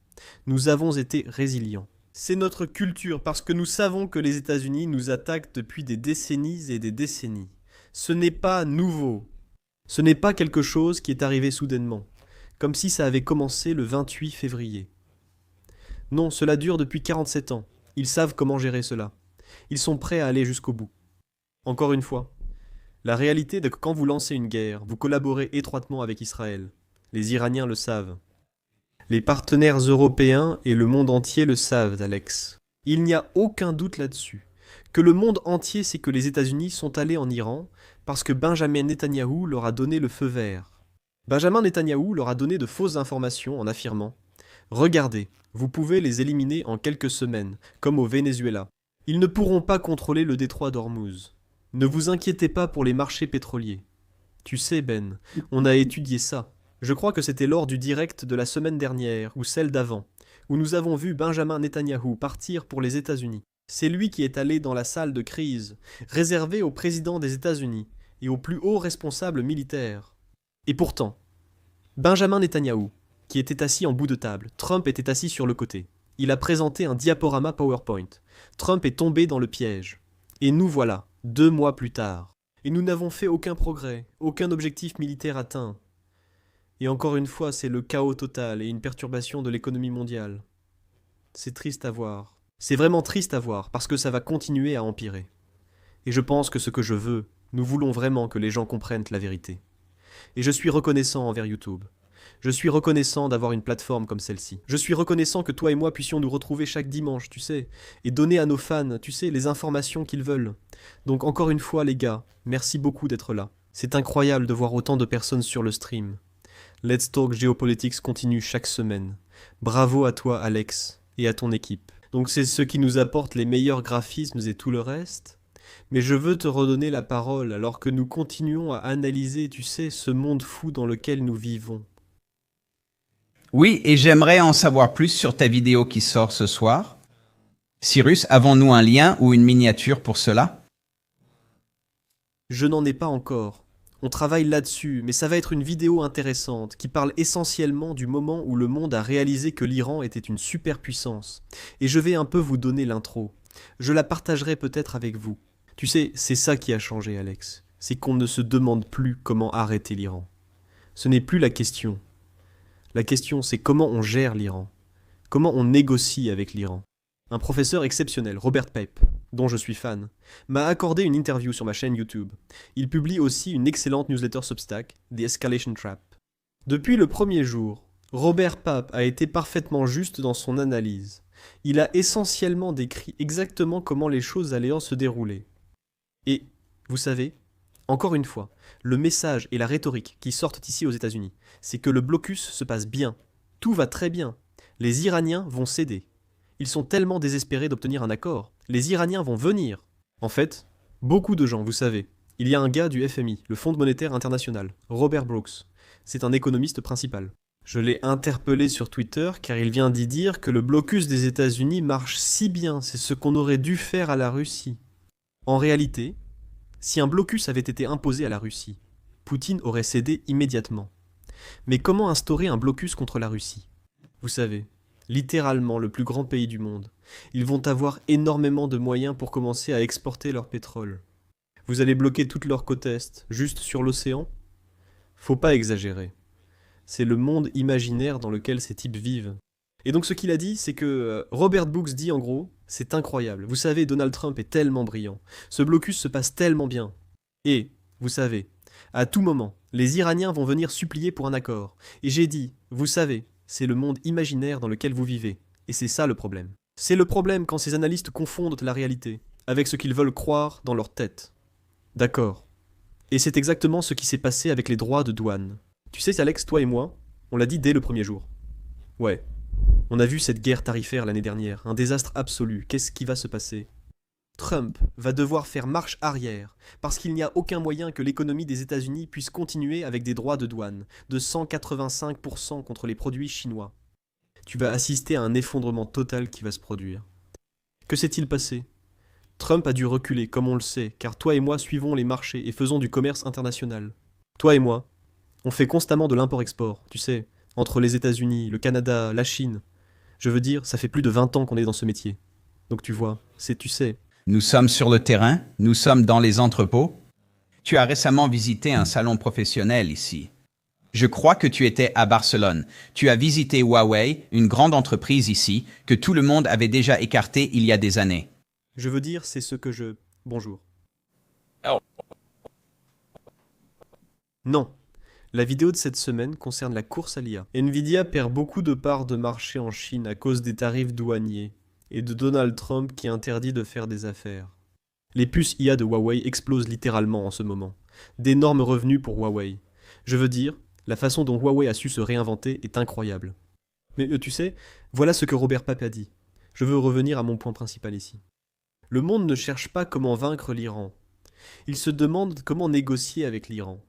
Nous avons été résilients. C'est notre culture parce que nous savons que les États-Unis nous attaquent depuis des décennies et des décennies. Ce n'est pas nouveau. Ce n'est pas quelque chose qui est arrivé soudainement, comme si ça avait commencé le 28 février. Non, cela dure depuis 47 ans. Ils savent comment gérer cela. Ils sont prêts à aller jusqu'au bout. Encore une fois, la réalité est que quand vous lancez une guerre, vous collaborez étroitement avec Israël. Les Iraniens le savent. Les partenaires européens et le monde entier le savent, Alex. Il n'y a aucun doute là-dessus. Que le monde entier sait que les États-Unis sont allés en Iran parce que Benjamin Netanyahou leur a donné le feu vert. Benjamin Netanyahou leur a donné de fausses informations en affirmant « Regardez, vous pouvez les éliminer en quelques semaines, comme au Venezuela. Ils ne pourront pas contrôler le détroit d'Ormuz. Ne vous inquiétez pas pour les marchés pétroliers. Tu sais, Ben, on a étudié ça. Je crois que c'était lors du direct de la semaine dernière, ou celle d'avant, où nous avons vu Benjamin Netanyahou partir pour les États-Unis. C'est lui qui est allé dans la salle de crise, réservée au président des États-Unis et aux plus hauts responsables militaires. Et pourtant, Benjamin Netanyahou, qui était assis en bout de table, Trump était assis sur le côté. Il a présenté un diaporama PowerPoint. Trump est tombé dans le piège. Et nous voilà, 2 mois plus tard. Et nous n'avons fait aucun progrès, aucun objectif militaire atteint. Et encore une fois, c'est le chaos total et une perturbation de l'économie mondiale. C'est triste à voir. C'est vraiment triste à voir, parce que ça va continuer à empirer. Et je pense que ce que je veux, nous voulons vraiment que les gens comprennent la vérité. Et je suis reconnaissant envers YouTube. Je suis reconnaissant d'avoir une plateforme comme celle-ci. Je suis reconnaissant que toi et moi puissions nous retrouver chaque dimanche, tu sais, et donner à nos fans, tu sais, les informations qu'ils veulent. Donc encore une fois, les gars, merci beaucoup d'être là. C'est incroyable de voir autant de personnes sur le stream. Let's Talk Geopolitics continue chaque semaine. Bravo à toi, Alex, et à ton équipe. Donc c'est ce qui nous apporte les meilleurs graphismes et tout le reste. Mais je veux te redonner la parole alors que nous continuons à analyser, tu sais, ce monde fou dans lequel nous vivons.
Oui, et j'aimerais en savoir plus sur ta vidéo qui sort ce soir. Cyrus, avons-nous un lien ou une miniature pour cela?
Je n'en ai pas encore. On travaille là-dessus, mais ça va être une vidéo intéressante qui parle essentiellement du moment où le monde a réalisé que l'Iran était une superpuissance. Et je vais un peu vous donner l'intro. Je la partagerai peut-être avec vous. Tu sais, c'est ça qui a changé, Alex. C'est qu'on ne se demande plus comment arrêter l'Iran. Ce n'est plus la question. La question, c'est comment on gère l'Iran. Comment on négocie avec l'Iran. Un professeur exceptionnel, Robert Pape, dont je suis fan, m'a accordé une interview sur ma chaîne YouTube. Il publie aussi une excellente newsletter Substack, The Escalation Trap. Depuis le premier jour, Robert Pape a été parfaitement juste dans son analyse. Il a essentiellement décrit exactement comment les choses allaient se dérouler. Et, vous savez, encore une fois, le message et la rhétorique qui sortent ici aux États-Unis, c'est que le blocus se passe bien. Tout va très bien. Les Iraniens vont céder. Ils sont tellement désespérés d'obtenir un accord. Les Iraniens vont venir. En fait, beaucoup de gens, vous savez. Il y a un gars du FMI, le Fonds monétaire international, Robert Brooks. C'est un économiste principal. Je l'ai interpellé sur Twitter car il vient d'y dire que le blocus des États-Unis marche si bien, c'est ce qu'on aurait dû faire à la Russie. En réalité, si un blocus avait été imposé à la Russie, Poutine aurait cédé immédiatement. Mais comment instaurer un blocus contre la Russie? Vous savez, littéralement le plus grand pays du monde. Ils vont avoir énormément de moyens pour commencer à exporter leur pétrole. Vous allez bloquer toute leur côte est, juste sur l'océan? Faut pas exagérer. C'est le monde imaginaire dans lequel ces types vivent. Et donc ce qu'il a dit, c'est que Robert Brooks dit en gros, c'est incroyable. Vous savez, Donald Trump est tellement brillant. Ce blocus se passe tellement bien. Et, vous savez, à tout moment, les Iraniens vont venir supplier pour un accord. Et j'ai dit, vous savez, c'est le monde imaginaire dans lequel vous vivez. Et c'est ça le problème. C'est le problème quand ces analystes confondent la réalité avec ce qu'ils veulent croire dans leur tête. D'accord. Et c'est exactement ce qui s'est passé avec les droits de douane. Tu sais, Alex, toi et moi, on l'a dit dès le premier jour. Ouais. On a vu cette guerre tarifaire l'année dernière, un désastre absolu. Qu'est-ce qui va se passer? Trump va devoir faire marche arrière, parce qu'il n'y a aucun moyen que l'économie des États-Unis puisse continuer avec des droits de douane de 185% contre les produits chinois. Tu vas assister à un effondrement total qui va se produire. Que s'est-il passé? Trump a dû reculer, comme on le sait, car toi et moi suivons les marchés et faisons du commerce international. Toi et moi, on fait constamment de l'import-export, tu sais, entre les États-Unis, le Canada, la Chine. Je veux dire, ça fait plus de 20 ans qu'on est dans ce métier. Donc tu vois, tu sais.
Nous sommes sur le terrain, nous sommes dans les entrepôts. Tu as récemment visité un salon professionnel ici. Je crois que tu étais à Barcelone. Tu as visité Huawei, une grande entreprise ici, que tout le monde avait déjà écartée il y a des années.
Je veux dire, c'est ce que je... Bonjour. Non. La vidéo de cette semaine concerne la course à l'IA. Nvidia perd beaucoup de parts de marché en Chine à cause des tarifs douaniers et de Donald Trump qui interdit de faire des affaires. Les puces IA de Huawei explosent littéralement en ce moment. D'énormes revenus pour Huawei. Je veux dire, la façon dont Huawei a su se réinventer est incroyable. Mais tu sais, voilà ce que Robert Pape a dit. Je veux revenir à mon point principal ici. Le monde ne cherche pas comment vaincre l'Iran. Il se demande comment négocier avec l'Iran.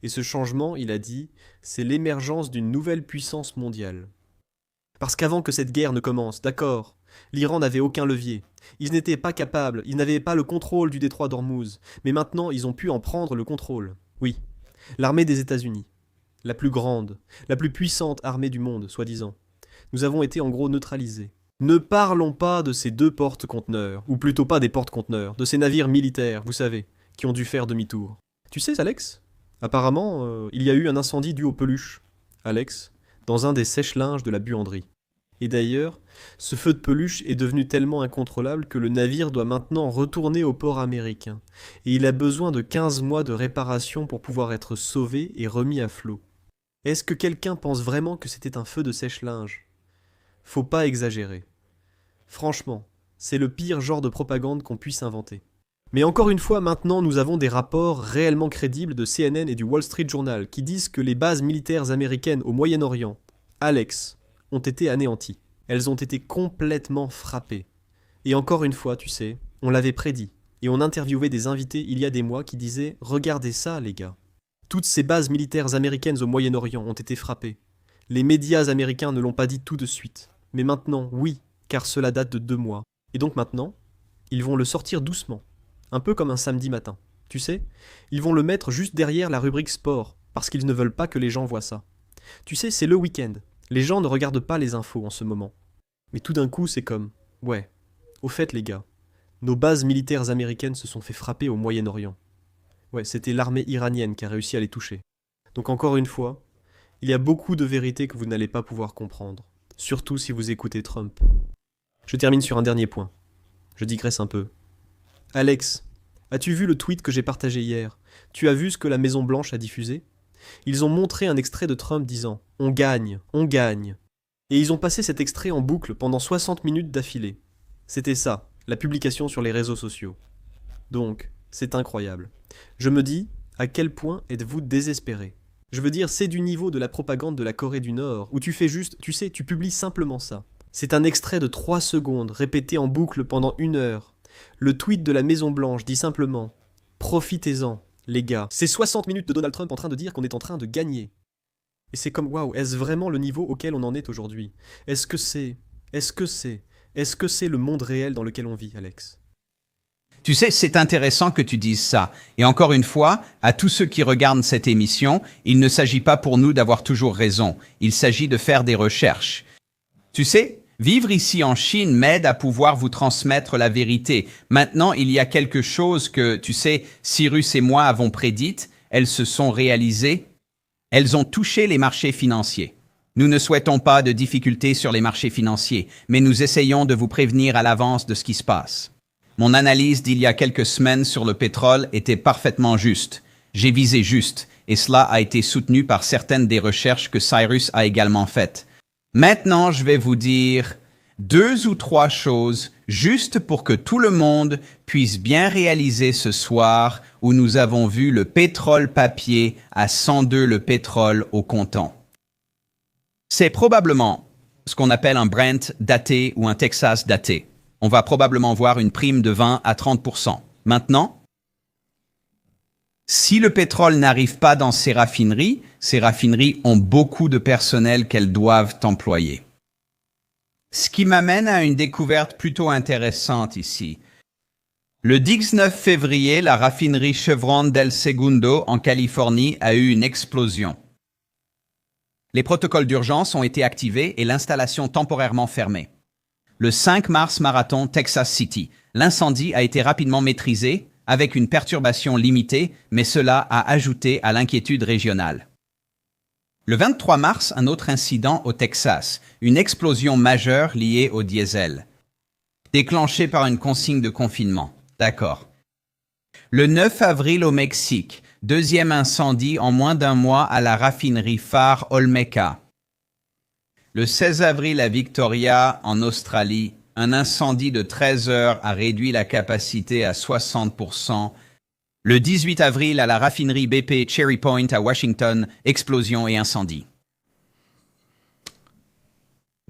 Et ce changement, il a dit, c'est l'émergence d'une nouvelle puissance mondiale. Parce qu'avant que cette guerre ne commence, d'accord, l'Iran n'avait aucun levier. Ils n'étaient pas capables, ils n'avaient pas le contrôle du détroit d'Ormuz. Mais maintenant, ils ont pu en prendre le contrôle. Oui, l'armée des États-Unis, la plus grande, la plus puissante armée du monde, soi-disant. Nous avons été en gros neutralisés. Ne parlons pas de ces 2 porte-conteneurs, ou plutôt pas des porte-conteneurs, de ces navires militaires, vous savez, qui ont dû faire demi-tour. Tu sais, Alex, apparemment, il y a eu un incendie dû aux peluches, Alex, dans un des sèche-linges de la buanderie. Et d'ailleurs, ce feu de peluche est devenu tellement incontrôlable que le navire doit maintenant retourner au port américain. Et il a besoin de 15 mois de réparation pour pouvoir être sauvé et remis à flot. Est-ce que quelqu'un pense vraiment que c'était un feu de sèche-linge? Faut pas exagérer. Franchement, c'est le pire genre de propagande qu'on puisse inventer. Mais encore une fois, maintenant, nous avons des rapports réellement crédibles de CNN et du Wall Street Journal qui disent que les bases militaires américaines au Moyen-Orient, Alex, ont été anéanties. Elles ont été complètement frappées. Et encore une fois, tu sais, on l'avait prédit. Et on interviewait des invités il y a des mois qui disaient « Regardez ça, les gars. Toutes ces bases militaires américaines au Moyen-Orient ont été frappées. Les médias américains ne l'ont pas dit tout de suite. Mais maintenant, oui, car cela date de 2 mois. Et donc maintenant, ils vont le sortir doucement. Un peu comme un samedi matin. Tu sais, ils vont le mettre juste derrière la rubrique sport, parce qu'ils ne veulent pas que les gens voient ça. Tu sais, c'est le week-end. Les gens ne regardent pas les infos en ce moment. Mais tout d'un coup, c'est comme, ouais, au fait les gars, nos bases militaires américaines se sont fait frapper au Moyen-Orient. Ouais, c'était l'armée iranienne qui a réussi à les toucher. Donc encore une fois, il y a beaucoup de vérités que vous n'allez pas pouvoir comprendre, surtout si vous écoutez Trump. Je termine sur un dernier point. Je digresse un peu. Alex, as-tu vu le tweet que j'ai partagé hier? Tu as vu ce que la Maison-Blanche a diffusé? Ils ont montré un extrait de Trump disant « On gagne, on gagne ». Et ils ont passé cet extrait en boucle pendant 60 minutes d'affilée. C'était ça, la publication sur les réseaux sociaux. Donc, c'est incroyable. Je me dis, à quel point êtes-vous désespérés? Je veux dire, c'est du niveau de la propagande de la Corée du Nord, où tu fais juste, tu sais, tu publies simplement ça. C'est un extrait de 3 secondes, répété en boucle pendant 1 heure. Le tweet de la Maison-Blanche dit simplement « Profitez-en, les gars ». C'est 60 minutes de Donald Trump en train de dire qu'on est en train de gagner. Et c'est comme, waouh, est-ce vraiment le niveau auquel on en est aujourd'hui? Est-ce que c'est le monde réel dans lequel on vit, Alex?
Tu sais, c'est intéressant que tu dises ça. Et encore une fois, à tous ceux qui regardent cette émission, il ne s'agit pas pour nous d'avoir toujours raison. Il s'agit de faire des recherches. Tu sais, vivre ici en Chine m'aide à pouvoir vous transmettre la vérité. Maintenant, il y a quelque chose que, tu sais, Cyrus et moi avons prédite. Elles se sont réalisées. Elles ont touché les marchés financiers. Nous ne souhaitons pas de difficultés sur les marchés financiers, mais nous essayons de vous prévenir à l'avance de ce qui se passe. Mon analyse d'il y a quelques semaines sur le pétrole était parfaitement juste. J'ai visé juste, et cela a été soutenu par certaines des recherches que Cyrus a également faites. Maintenant, je vais vous dire 2 ou 3 choses, juste pour que tout le monde puisse bien réaliser ce soir où nous avons vu le pétrole papier à 102 le pétrole au comptant. C'est probablement ce qu'on appelle un Brent daté ou un Texas daté. On va probablement voir une prime de 20 à 30%. Maintenant, si le pétrole n'arrive pas dans ces raffineries ont beaucoup de personnel qu'elles doivent employer. Ce qui m'amène à une découverte plutôt intéressante ici. Le 19 février, la raffinerie Chevron del Segundo en Californie a eu une explosion. Les protocoles d'urgence ont été activés et l'installation temporairement fermée. Le 5 mars marathon Texas City, l'incendie a été rapidement maîtrisé avec une perturbation limitée, mais cela a ajouté à l'inquiétude régionale. Le 23 mars, un autre incident au Texas, une explosion majeure liée au diesel, déclenchée par une consigne de confinement. D'accord. Le 9 avril au Mexique, 2e incendie en moins d'1 mois à la raffinerie phare Olmeca. Le 16 avril à Victoria, en Australie, un incendie de 13 heures a réduit la capacité à 60%. Le 18 avril, à la raffinerie BP Cherry Point à Washington, explosion et incendie.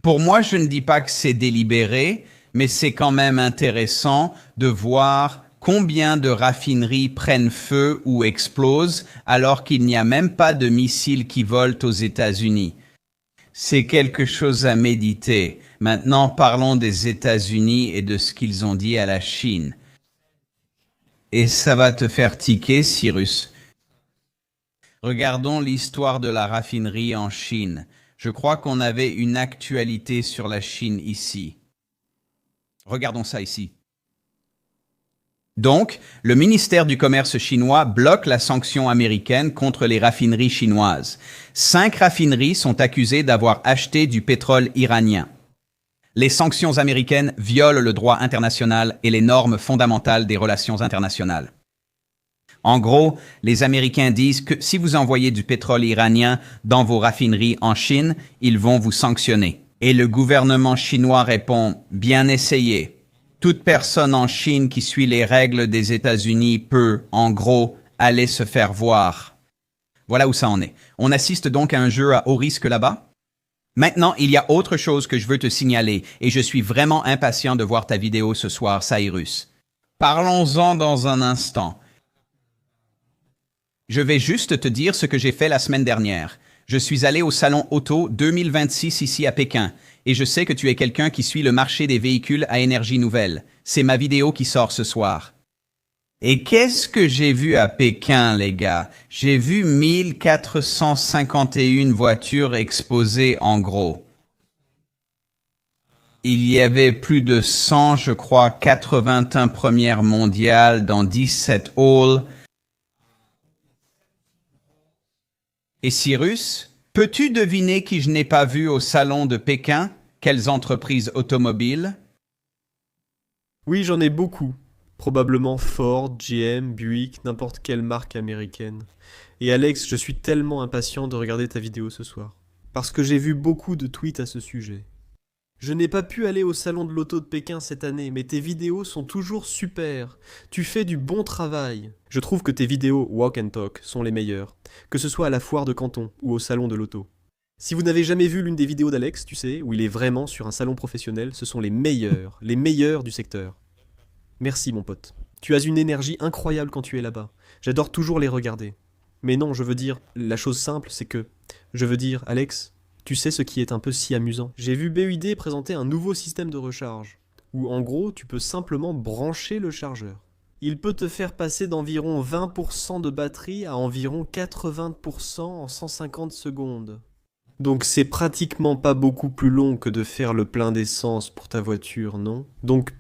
Pour moi, je ne dis pas que c'est délibéré, mais c'est quand même intéressant de voir combien de raffineries prennent feu ou explosent alors qu'il n'y a même pas de missiles qui volent aux États-Unis. C'est quelque chose à méditer. Maintenant, parlons des États-Unis et de ce qu'ils ont dit à la Chine. Et ça va te faire tiquer, Cyrus. Regardons l'histoire de la raffinerie en Chine. Je crois qu'on avait une actualité sur la Chine ici. Regardons ça ici. Donc, le ministère du Commerce chinois bloque la sanction américaine contre les raffineries chinoises. 5 raffineries sont accusées d'avoir acheté du pétrole iranien. Les sanctions américaines violent le droit international et les normes fondamentales des relations internationales. En gros, les Américains disent que si vous envoyez du pétrole iranien dans vos raffineries en Chine, ils vont vous sanctionner. Et le gouvernement chinois répond « Bien essayé ». Toute personne en Chine qui suit les règles des États-Unis peut, en gros, aller se faire voir. Voilà où ça en est. On assiste donc à un jeu à haut risque là-bas. Maintenant, il y a autre chose que je veux te signaler, et je suis vraiment impatient de voir ta vidéo ce soir, Cyrus. Parlons-en dans un instant. Je vais juste te dire ce que j'ai fait la semaine dernière. Je suis allé au Salon Auto 2026 ici à Pékin, et je sais que tu es quelqu'un qui suit le marché des véhicules à énergie nouvelle. C'est ma vidéo qui sort ce soir. Et qu'est-ce que j'ai vu à Pékin, les gars? J'ai vu 1451 voitures exposées en gros. Il y avait plus de 100, je crois, 81 premières mondiales dans 17 halls. Et Cyrus, peux-tu deviner qui je n'ai pas vu au salon de Pékin? Quelles entreprises automobiles?
Oui, j'en ai beaucoup. Probablement Ford, GM, Buick, n'importe quelle marque américaine. Et Alex, je suis tellement impatient de regarder ta vidéo ce soir. Parce que j'ai vu beaucoup de tweets à ce sujet. Je n'ai pas pu aller au salon de l'auto de Pékin cette année, mais tes vidéos sont toujours super. Tu fais du bon travail. Je trouve que tes vidéos Walk and Talk sont les meilleures, que ce soit à la foire de Canton ou au salon de l'auto. Si vous n'avez jamais vu l'une des vidéos d'Alex, tu sais, où il est vraiment sur un salon professionnel, ce sont les meilleurs du secteur. Merci mon pote. Tu as une énergie incroyable quand tu es là-bas. J'adore toujours les regarder. Mais non, je veux dire, la chose simple, c'est que... Je veux dire, Alex, tu sais ce qui est un peu si amusant. J'ai vu BUID présenter un nouveau système de recharge, où en gros, tu peux simplement brancher le chargeur. Il peut te faire passer d'environ 20% de batterie à environ 80% en 150 secondes. Donc c'est pratiquement pas beaucoup plus long que de faire le plein d'essence pour ta voiture, non? Donc,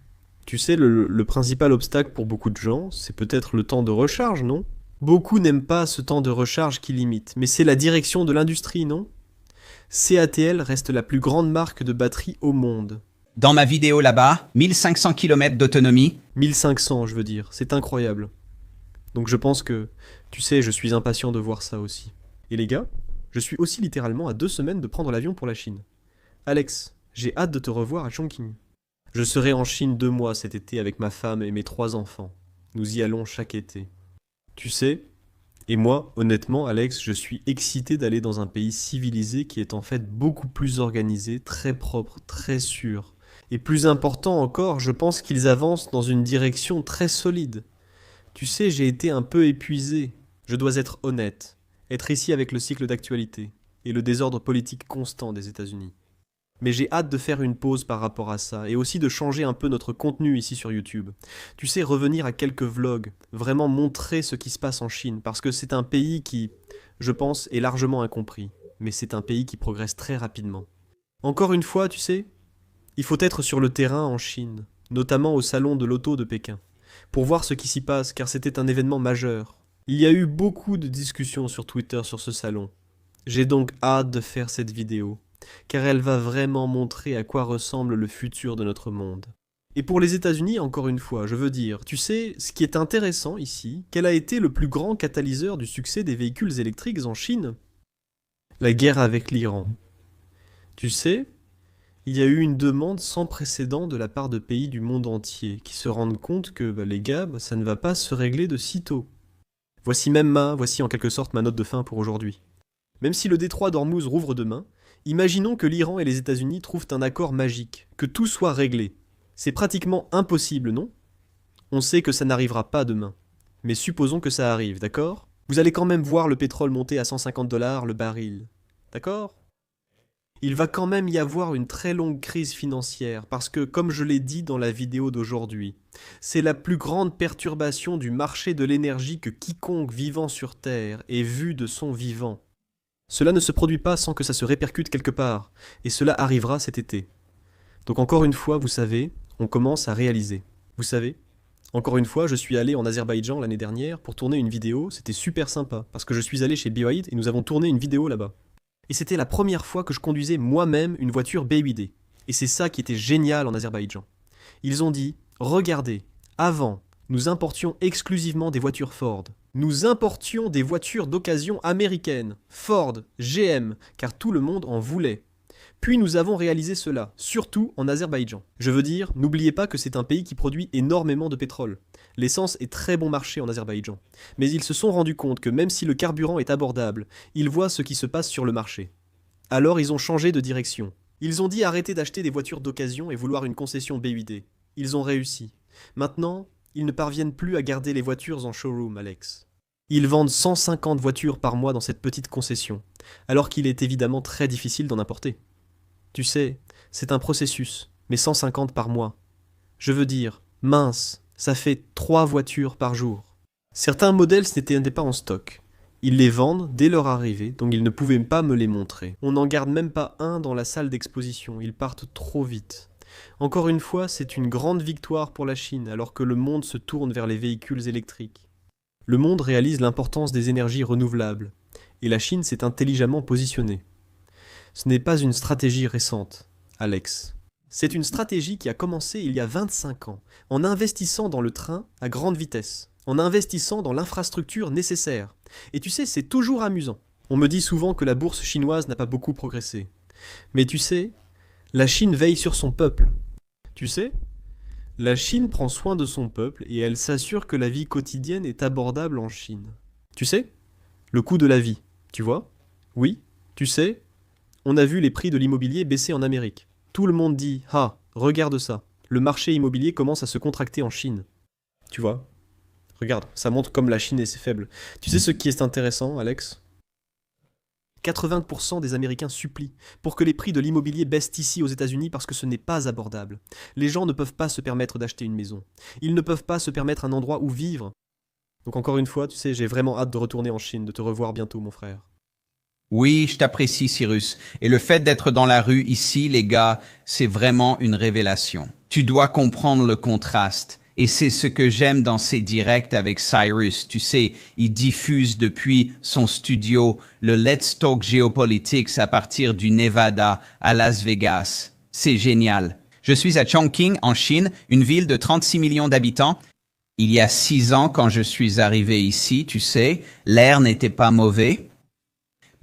tu sais, le principal obstacle pour beaucoup de gens, c'est peut-être le temps de recharge, non? Beaucoup n'aiment pas ce temps de recharge qui limite, mais c'est la direction de l'industrie, non? CATL reste la plus grande marque de batterie au monde.
Dans ma vidéo là-bas, 1500 km d'autonomie.
1500, je veux dire, c'est incroyable. Donc je pense que, tu sais, je suis impatient de voir ça aussi. Et les gars, je suis aussi littéralement à 2 semaines de prendre l'avion pour la Chine. Alex, j'ai hâte de te revoir à Chongqing. Je serai en Chine 2 mois cet été avec ma femme et mes 3 enfants. Nous y allons chaque été. Tu sais, et moi, honnêtement, Alex, je suis excité d'aller dans un pays civilisé qui est en fait beaucoup plus organisé, très propre, très sûr. Et plus important encore, je pense qu'ils avancent dans une direction très solide. Tu sais, j'ai été un peu épuisé. Je dois être honnête. Être ici avec le cycle d'actualité et le désordre politique constant des États-Unis. Mais j'ai hâte de faire une pause par rapport à ça et aussi de changer un peu notre contenu ici sur YouTube. Tu sais, revenir à quelques vlogs, vraiment montrer ce qui se passe en Chine, parce que c'est un pays qui, je pense, est largement incompris, mais c'est un pays qui progresse très rapidement. Encore une fois, tu sais, il faut être sur le terrain en Chine, notamment au salon de l'auto de Pékin, pour voir ce qui s'y passe, car c'était un événement majeur. Il y a eu beaucoup de discussions sur Twitter sur ce salon. J'ai donc hâte de faire cette vidéo, car elle va vraiment montrer à quoi ressemble le futur de notre monde. Et pour les États-Unis, encore une fois, je veux dire, tu sais, ce qui est intéressant ici, quel a été le plus grand catalyseur du succès des véhicules électriques en Chine? La guerre avec l'Iran. Tu sais, il y a eu une demande sans précédent de la part de pays du monde entier, qui se rendent compte que, les gars, ça ne va pas se régler de sitôt. Voici en quelque sorte ma note de fin pour aujourd'hui. Même si le détroit d'Ormuz rouvre demain, imaginons que l'Iran et les États-Unis trouvent un accord magique, que tout soit réglé. C'est pratiquement impossible, non? On sait que ça n'arrivera pas demain. Mais supposons que ça arrive, d'accord? Vous allez quand même voir le pétrole monter à 150 $ le baril. D'accord? Il va quand même y avoir une très longue crise financière, parce que, comme je l'ai dit dans la vidéo d'aujourd'hui, c'est la plus grande perturbation du marché de l'énergie que quiconque vivant sur Terre ait vu de son vivant. Cela ne se produit pas sans que ça se répercute quelque part, et cela arrivera cet été. Donc encore une fois, vous savez, on commence à réaliser. Vous savez, encore une fois, je suis allé en Azerbaïdjan l'année dernière pour tourner une vidéo, c'était super sympa, parce que je suis allé chez BYD et nous avons tourné une vidéo là-bas. Et c'était la première fois que je conduisais moi-même une voiture BYD. Et c'est ça qui était génial en Azerbaïdjan. Ils ont dit, regardez, avant, nous importions exclusivement des voitures Ford. Nous importions des voitures d'occasion américaines, Ford, GM, car tout le monde en voulait. Puis nous avons réalisé cela, surtout en Azerbaïdjan. Je veux dire, n'oubliez pas que c'est un pays qui produit énormément de pétrole. L'essence est très bon marché en Azerbaïdjan. Mais ils se sont rendus compte que même si le carburant est abordable, ils voient ce qui se passe sur le marché. Alors ils ont changé de direction. Ils ont dit arrêter d'acheter des voitures d'occasion et vouloir une concession BYD. Ils ont réussi. Maintenant, ils ne parviennent plus à garder les voitures en showroom, Alex. Ils vendent 150 voitures par mois dans cette petite concession, alors qu'il est évidemment très difficile d'en importer. Tu sais, c'est un processus, mais 150 par mois. Je veux dire, mince, ça fait 3 voitures par jour. Certains modèles n'étaient pas en stock. Ils les vendent dès leur arrivée, donc ils ne pouvaient pas me les montrer. On n'en garde même pas un dans la salle d'exposition, ils partent trop vite. Encore une fois, c'est une grande victoire pour la Chine, alors que le monde se tourne vers les véhicules électriques. Le monde réalise l'importance des énergies renouvelables, et la Chine s'est intelligemment positionnée. Ce n'est pas une stratégie récente, Alex. C'est une stratégie qui a commencé il y a 25 ans, en investissant dans le train à grande vitesse, en investissant dans l'infrastructure nécessaire. Et tu sais, c'est toujours amusant. On me dit souvent que la bourse chinoise n'a pas beaucoup progressé. Mais tu sais, la Chine veille sur son peuple. Tu sais, la Chine prend soin de son peuple et elle s'assure que la vie quotidienne est abordable en Chine. Tu sais, le coût de la vie, tu vois? Oui, tu sais, On a vu les prix de l'immobilier baisser en Amérique. Tout le monde dit « Ah, regarde ça, le marché immobilier commence à se contracter en Chine. » Tu vois? Regarde, ça montre comme la Chine est faible. Tu sais ce qui est intéressant, Alex? 80% des Américains supplient pour que les prix de l'immobilier baissent ici aux États-Unis parce que ce n'est pas abordable. Les gens ne peuvent pas se permettre d'acheter une maison. Ils ne peuvent pas se permettre un endroit où vivre. Donc encore une fois, tu sais, j'ai vraiment hâte de retourner en Chine, de te revoir bientôt, mon frère.
Oui, je t'apprécie, Cyrus. Et le fait d'être dans la rue ici, les gars, c'est vraiment une révélation. Tu dois comprendre le contraste. Et c'est ce que j'aime dans ces directs avec Cyrus. Tu sais, il diffuse depuis son studio le Let's Talk Geopolitics à partir du Nevada à Las Vegas. C'est génial. Je suis à Chongqing, en Chine, une ville de 36 millions d'habitants. Il y a 6 ans, quand je suis arrivé ici, tu sais, l'air n'était pas mauvais.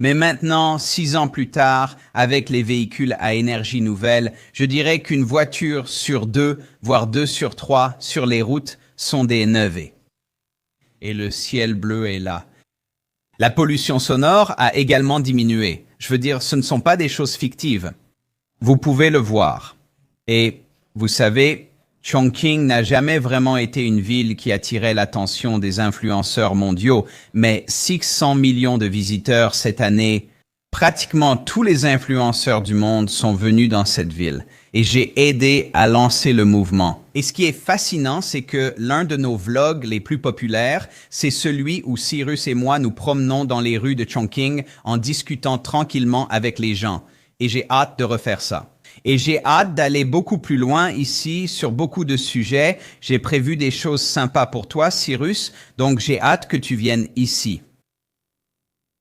Mais maintenant, 6 ans plus tard, avec les véhicules à énergie nouvelle, je dirais qu'une voiture sur 2, voire 2 sur 3 sur les routes sont des EV. Et le ciel bleu est là. La pollution sonore a également diminué. Je veux dire, ce ne sont pas des choses fictives. Vous pouvez le voir. Et vous savez, Chongqing n'a jamais vraiment été une ville qui attirait l'attention des influenceurs mondiaux, mais 600 millions de visiteurs cette année. Pratiquement tous les influenceurs du monde sont venus dans cette ville et j'ai aidé à lancer le mouvement. Et ce qui est fascinant, c'est que l'un de nos vlogs les plus populaires, c'est celui où Cyrus et moi nous promenons dans les rues de Chongqing en discutant tranquillement avec les gens. Et j'ai hâte de refaire ça. Et j'ai hâte d'aller beaucoup plus loin ici sur beaucoup de sujets. J'ai prévu des choses sympas pour toi, Cyrus, donc j'ai hâte que tu viennes ici.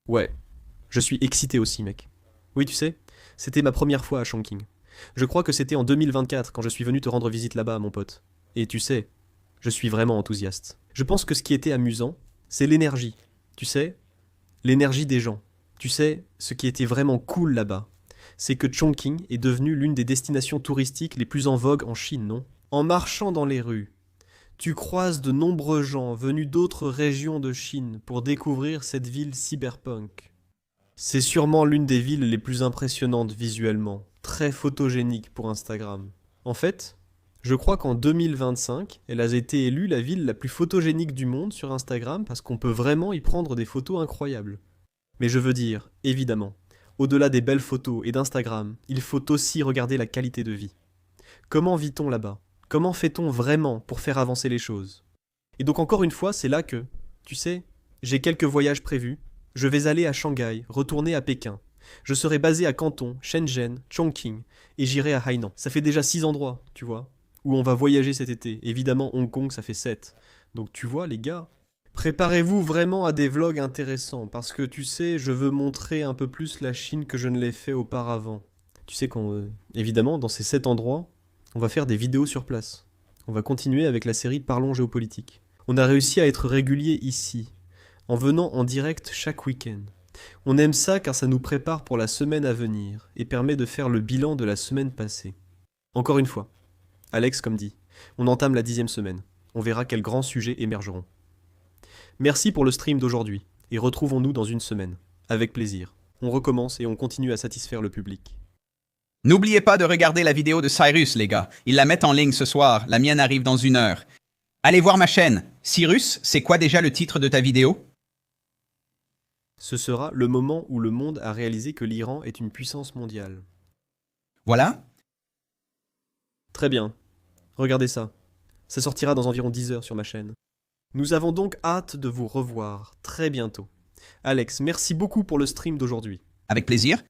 Ouais, je suis excité aussi, mec. Oui, tu sais, c'était ma première fois à Chongqing. Je crois que c'était en 2024 quand je suis venu te rendre visite là-bas, mon pote. Et tu sais, je suis vraiment enthousiaste. Je pense que ce qui était amusant, c'est l'énergie. Tu sais, l'énergie des gens. Tu sais, ce qui était vraiment cool là-bas, c'est que Chongqing est devenue l'une des destinations touristiques les plus en vogue en Chine, non? En marchant dans les rues, tu croises de nombreux gens venus d'autres régions de Chine pour découvrir cette ville cyberpunk. C'est sûrement l'une des villes les plus impressionnantes visuellement, très photogénique pour Instagram. En fait, je crois qu'en 2025, elle a été élue la ville la plus photogénique du monde sur Instagram parce qu'on peut vraiment y prendre des photos incroyables. Mais je veux dire, évidemment, au-delà des belles photos et d'Instagram, il faut aussi regarder la qualité de vie. Comment vit-on là-bas? Comment fait-on vraiment pour faire avancer les choses? Et donc encore une fois, c'est là que, tu sais, j'ai quelques voyages prévus. Je vais aller à Shanghai, retourner à Pékin. Je serai basé à Canton, Shenzhen, Chongqing, et j'irai à Hainan. Ça fait déjà 6 endroits, tu vois, où on va voyager cet été. Évidemment, Hong Kong, ça fait 7. Donc tu vois, les gars, préparez-vous vraiment à des vlogs intéressants, parce que tu sais, je veux montrer un peu plus la Chine que je ne l'ai fait auparavant. Tu sais évidemment, dans ces 7 endroits, on va faire des vidéos sur place. On va continuer avec la série Parlons géopolitique. On a réussi à être régulier ici, en venant en direct chaque week-end. On aime ça car ça nous prépare pour la semaine à venir, et permet de faire le bilan de la semaine passée. Encore une fois, Alex comme dit, on entame la 10e semaine. On verra quels grands sujets émergeront. Merci pour le stream d'aujourd'hui, et retrouvons-nous dans une semaine. Avec plaisir. On recommence et on continue à satisfaire le public.
N'oubliez pas de regarder la vidéo de Cyrus, les gars. Ils la mettent en ligne ce soir. La mienne arrive dans 1 heure. Allez voir ma chaîne. Cyrus, c'est quoi déjà le titre de ta vidéo?
Ce sera le moment où le monde a réalisé que l'Iran est une puissance mondiale.
Voilà.
Très bien. Regardez ça. Ça sortira dans environ 10 heures sur ma chaîne. Nous avons donc hâte de vous revoir très bientôt. Alex, merci beaucoup pour le stream d'aujourd'hui.
Avec plaisir.